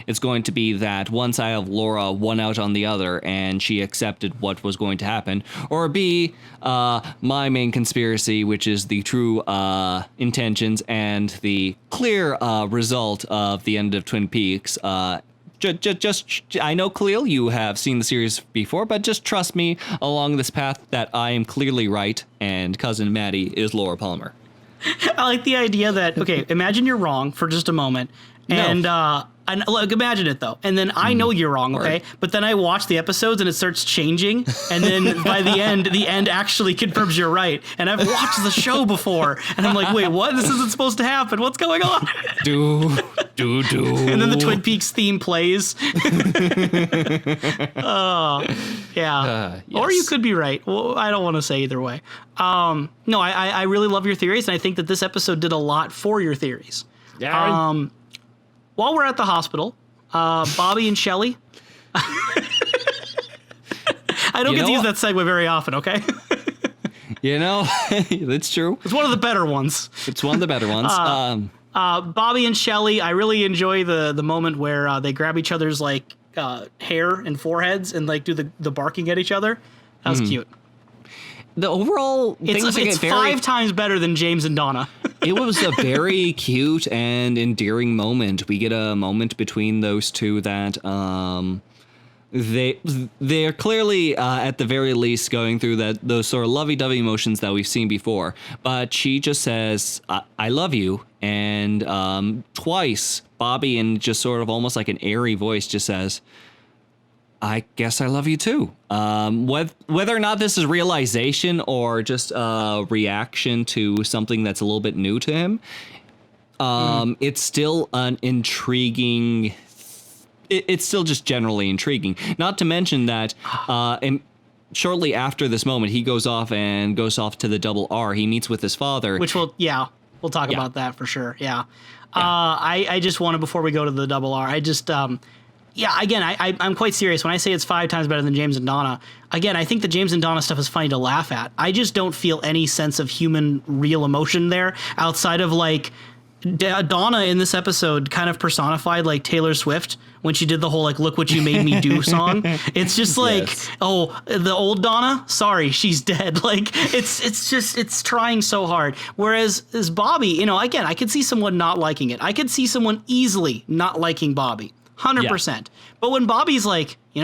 it's going to be that one side of Laura won out on the other and she accepted what was going to happen. Or B, my main conspiracy, which is the true intentions and the clear result of the end of Twin Peaks. Just, I know, Kalil, you have seen the series before, but just trust me along this path that I am clearly right and Cousin Maddie is Laura Palmer. I like the idea that, okay, imagine you're wrong for just a moment. And imagine it, though. And then I know you're wrong, okay? But then I watch the episodes and it starts changing. And then by the end actually confirms you're right. And I've watched the show before. And I'm like, wait, what? This isn't supposed to happen. What's going on? Do. And then the Twin Peaks theme plays. Oh, yeah. Yes. Or you could be right. Well, I don't want to say either way. No, I really love your theories. And I think that this episode did a lot for your theories. Yeah. While we're at the hospital, Bobby and Shelley. I don't get to use that segue very often, okay? That's true. It's one of the better ones. It's one of the better ones. Bobby and Shelley, I really enjoy the moment where they grab each other's hair and foreheads and do the barking at each other. That was cute. The overall it's 5 times better than James and Donna. It was a very cute and endearing moment. We get a moment between those two that they're clearly at the very least going through those sort of lovey-dovey emotions that we've seen before. But she just says, "I love you," and twice Bobby, in just sort of almost like an airy voice, just says, "I guess I love you too." Whether or not this is realization or just a reaction to something that's a little bit new to him, it's still an intriguing. It's still just generally intriguing. Not to mention that, shortly after this moment, he goes off to the double R. He meets with his father, which we'll talk about that for sure. Yeah. I just wanted, before we go to the double R, I just. Again, I'm quite serious. When I say it's 5 times better than James and Donna, again, I think the James and Donna stuff is funny to laugh at. I just don't feel any sense of human, real emotion there outside of Donna in this episode kind of personified Taylor Swift when she did the whole look what you made me do song. It's just Yes. Oh, the old Donna, sorry, she's dead. It's trying so hard. Whereas as Bobby, again, I could see someone not liking it. I could see someone easily not liking Bobby. 100%. But when Bobby's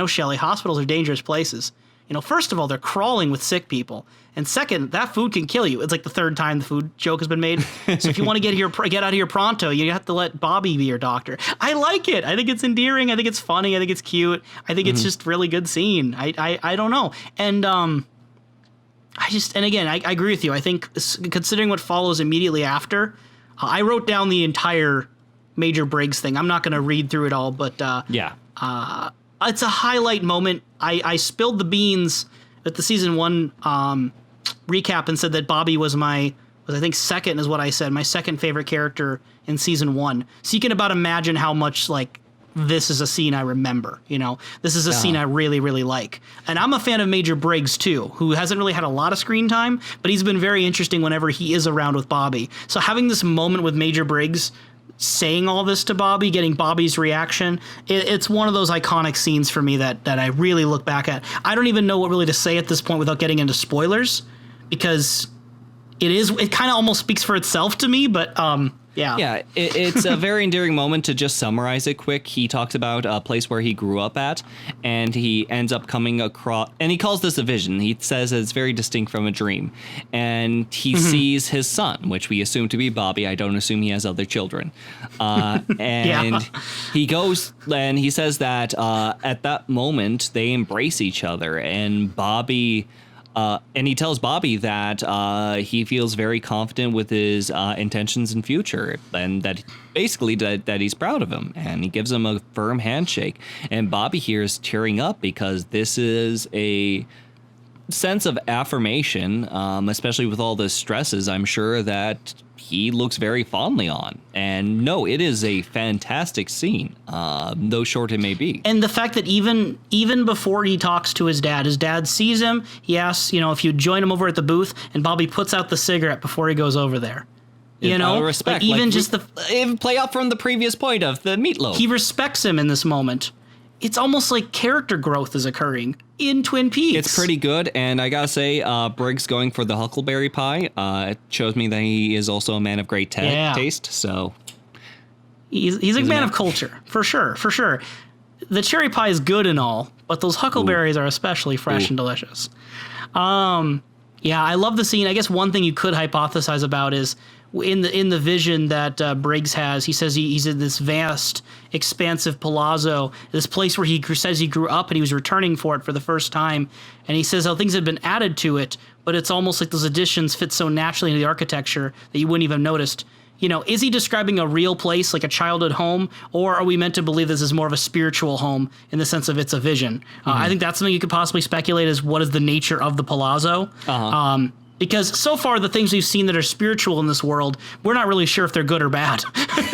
Shelley, hospitals are dangerous places. First of all, they're crawling with sick people. And second, that food can kill you. It's like the third time the food joke has been made. So if you want to get out of here pronto, you have to let Bobby be your doctor. I like it. I think it's endearing. I think it's funny. I think it's cute. I think it's just really good scene. I don't know. And I agree with you. I think considering what follows immediately after, I wrote down the entire Major Briggs thing. I'm not going to read through it all, but it's a highlight moment. I spilled the beans at the season 1 recap and said that Bobby was I think second is what I said, my second favorite character in season 1. So you can about imagine how much like this is a scene I remember, this is a scene I really, really like. And I'm a fan of Major Briggs too, who hasn't really had a lot of screen time, but he's been very interesting whenever he is around with Bobby. So having this moment with Major Briggs saying all this to Bobby, getting Bobby's reaction, it's one of those iconic scenes for me that I really look back at. I don't even know what really to say at this point without getting into spoilers, because it kind of almost speaks for itself to me, but it's a very endearing moment. To just summarize it quick, he talks about a place where he grew up at, and he ends up coming across, and he calls this a vision. He says it's very distinct from a dream, and he sees his son, which we assume to be Bobby. I don't assume he has other children. And he goes and he says that at that moment they embrace each other, and Bobby... and he tells Bobby that he feels very confident with his intentions and future, and that basically that he's proud of him, and he gives him a firm handshake. And Bobby here is tearing up because this is a sense of affirmation, especially with all the stresses, I'm sure that he looks very fondly on. And no, it is a fantastic scene, though short it may be. And the fact that even before he talks to his dad sees him, he asks, if you join him over at the booth, and Bobby puts out the cigarette before he goes over there. Respect. Like even just play up from the previous point of the meatloaf. He respects him in this moment. It's almost like character growth is occurring in Twin Peaks. It's pretty good, and I gotta say, Briggs going for the huckleberry pie it shows me that he is also a man of great taste. So he's a man of culture, for sure. The cherry pie is good and all, but those huckleberries are especially fresh and delicious. I love the scene. I guess one thing you could hypothesize about is in the vision that Briggs has, he says he's in this vast, expansive palazzo, this place where he says he grew up and he was returning for it for the first time. And he says how things had been added to it, but it's almost like those additions fit so naturally into the architecture that you wouldn't even have noticed. Is he describing a real place, like a childhood home, or are we meant to believe this is more of a spiritual home in the sense of it's a vision? I think that's something you could possibly speculate is what is the nature of the palazzo. Because so far, the things we've seen that are spiritual in this world, we're not really sure if they're good or bad.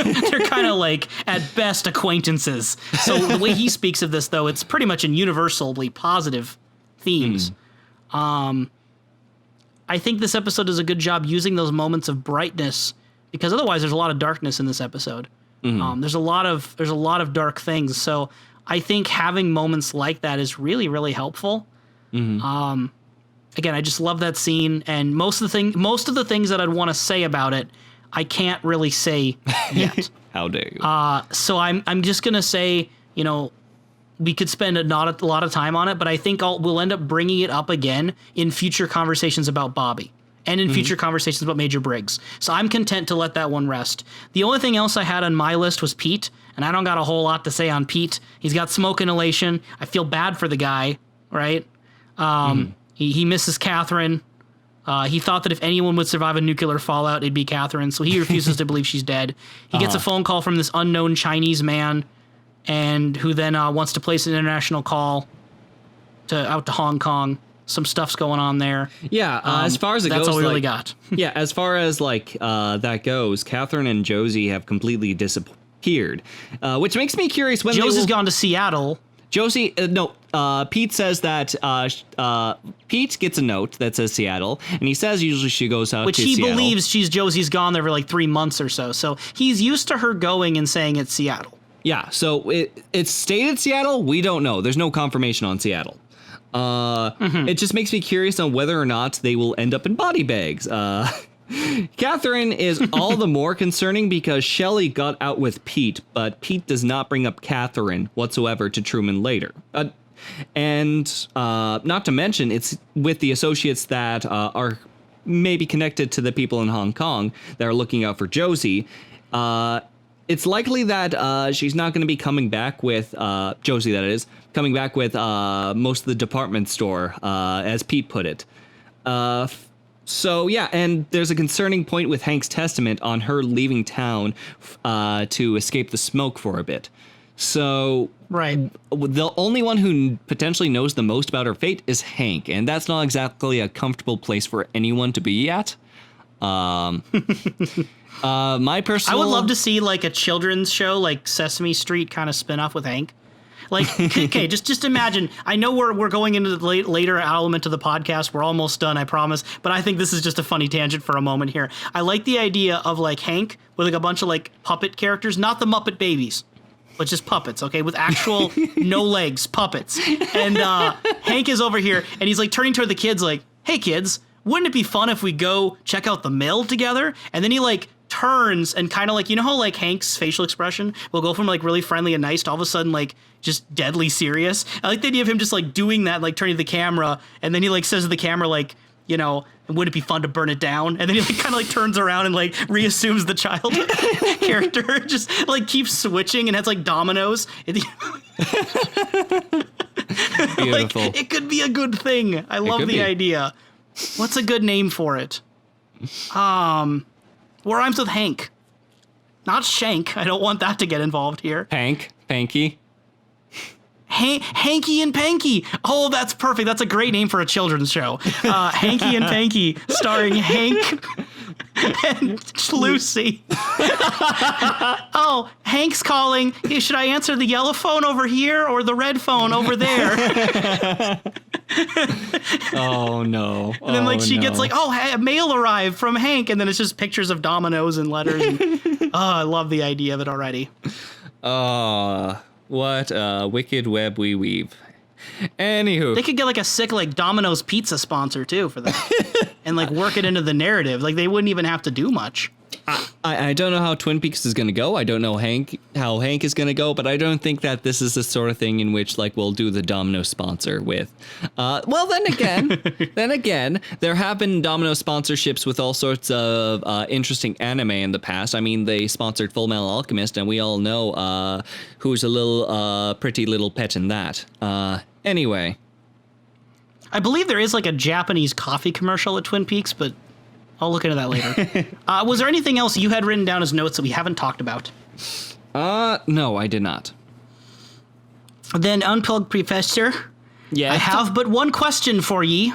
They're kind of like, at best, acquaintances. So the way he speaks of this, though, it's pretty much in universally positive themes. I think this episode does a good job using those moments of brightness, because otherwise there's a lot of darkness in this episode. There's a lot of dark things. So I think having moments like that is really, really helpful. Again, I just love that scene, and most of the things that I'd want to say about it, I can't really say yet. How dare you? So I'm just gonna say, we could spend not a lot of time on it, but I think we'll end up bringing it up again in future conversations about Bobby and in future conversations about Major Briggs. So I'm content to let that one rest. The only thing else I had on my list was Pete, and I don't got a whole lot to say on Pete. He's got smoke inhalation. I feel bad for the guy, right? He misses Catherine. He thought that if anyone would survive a nuclear fallout, it'd be Catherine, so he refuses to believe she's dead. He gets a phone call from this unknown Chinese man, and who then wants to place an international call out to Hong Kong. Some stuff's going on there. Yeah, as far as it goes, that's all we really got. Yeah, as far as that goes, Catherine and Josie have completely disappeared, which makes me curious when Josie's gone to Seattle. Pete says that Pete gets a note that says Seattle, and he says usually she goes out to Seattle. Which he believes Josie's gone there for like 3 months or so. So he's used to her going and saying it's Seattle. Yeah, so it's stated Seattle. We don't know. There's no confirmation on Seattle. It just makes me curious on whether or not they will end up in body bags. Catherine is all the more concerning because Shelley got out with Pete, but Pete does not bring up Catherine whatsoever to Truman later. And not to mention, it's with the associates that are maybe connected to the people in Hong Kong that are looking out for Josie. It's likely that she's not going to be coming back with Josie, that is, coming back with most of the department store, as Pete put it. So, yeah, and there's a concerning point with Hank's testament on her leaving town to escape the smoke for a bit. So, Right. The only one who potentially knows the most about her fate is Hank, and that's not exactly a comfortable place for anyone to be at. My personal... I would love to see like a children's show, like Sesame Street kind of spin-off with Hank. Like, okay, just imagine. I know we're going into the later element of the podcast. We're almost done, I promise. But I think this is just a funny tangent for a moment here. I like the idea of like Hank with like a bunch of like puppet characters, not the Muppet Babies, but just puppets, okay, with actual no legs puppets. And Hank is over here, and he's like turning toward the kids, like, "Hey kids, wouldn't it be fun if we go check out the mill together?" And then he like turns and kind of like, you know how like Hank's facial expression will go from like really friendly and nice to all of a sudden like just deadly serious. I like the idea of him just like doing that, like turning to the camera, and then he like says to the camera like, you know, "Would it be fun to burn it down?" And then he like kind of like turns around and like reassumes the child character, just like keeps switching and has like dominoes. Beautiful. Like, it could be a good thing. I love the idea. What's a good name for it? What rhymes with Hank? Not Shank. I don't want that to get involved here. Hank, Panky. Hanky and Panky. Oh, that's perfect. That's a great name for a children's show. Hanky and Panky, starring Hank and Lucy. Oh, Hank's calling. Hey, should I answer the yellow phone over here or the red phone over there? Oh, no. And then like she gets like, "Oh, hey, mail arrived from Hank," and then it's just pictures of dominoes and letters. And, oh, I love the idea of it already. What a wicked web we weave. Anywho. They could get like a sick like Domino's pizza sponsor too for that. And like work it into the narrative. Like they wouldn't even have to do much. I don't know how Twin Peaks is going to go. I don't know how Hank is going to go, but I don't think that this is the sort of thing in which like we'll do the Domino sponsor with. Well, then again, there have been Domino sponsorships with all sorts of interesting anime in the past. I mean, they sponsored Full Metal Alchemist, and we all know who's a little pretty little pet in that. Anyway. I believe there is like a Japanese coffee commercial at Twin Peaks, but I'll look into that later. Was there anything else you had written down as notes that we haven't talked about? No, I did not. Then Unplugged Professor. Yeah. I have but one question for ye.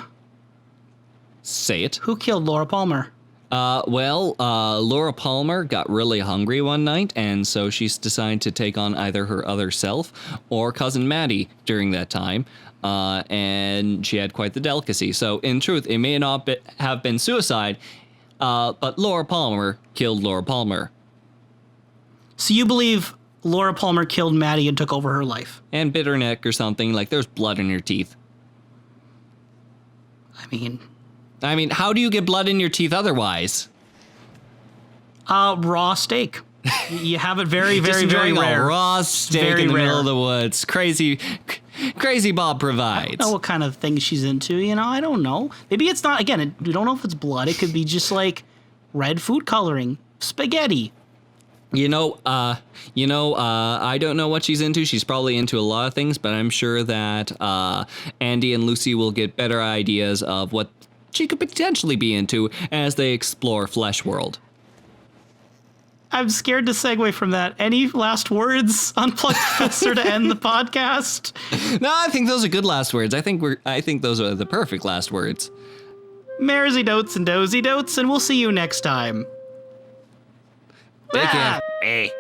Say it. Who killed Laura Palmer? Laura Palmer got really hungry one night, and so she's decided to take on either her other self or cousin Maddie during that time. And she had quite the delicacy. So, in truth, it may not have been suicide, but Laura Palmer killed Laura Palmer. So you believe Laura Palmer killed Maddie and took over her life? And bit her neck or something, like there's blood in her teeth. I mean, how do you get blood in your teeth otherwise? Raw steak. You have it very, very, very rare. A raw steak very in the rare. middle of the woods. Crazy Bob provides. I don't know what kind of thing she's into, you know? I don't know. Maybe it's not, again, we don't know if it's blood. It could be just like red food coloring, spaghetti. I don't know what she's into. She's probably into a lot of things, but I'm sure that Andy and Lucy will get better ideas of what she could potentially be into as they explore Flesh World. I'm scared to segue from that. Any last words, Unplugged Professor, to end the podcast? No, I think those are good last words. I think those are the perfect last words. Maresy dotes and dozy dotes, and we'll see you next time. Take care. Hey.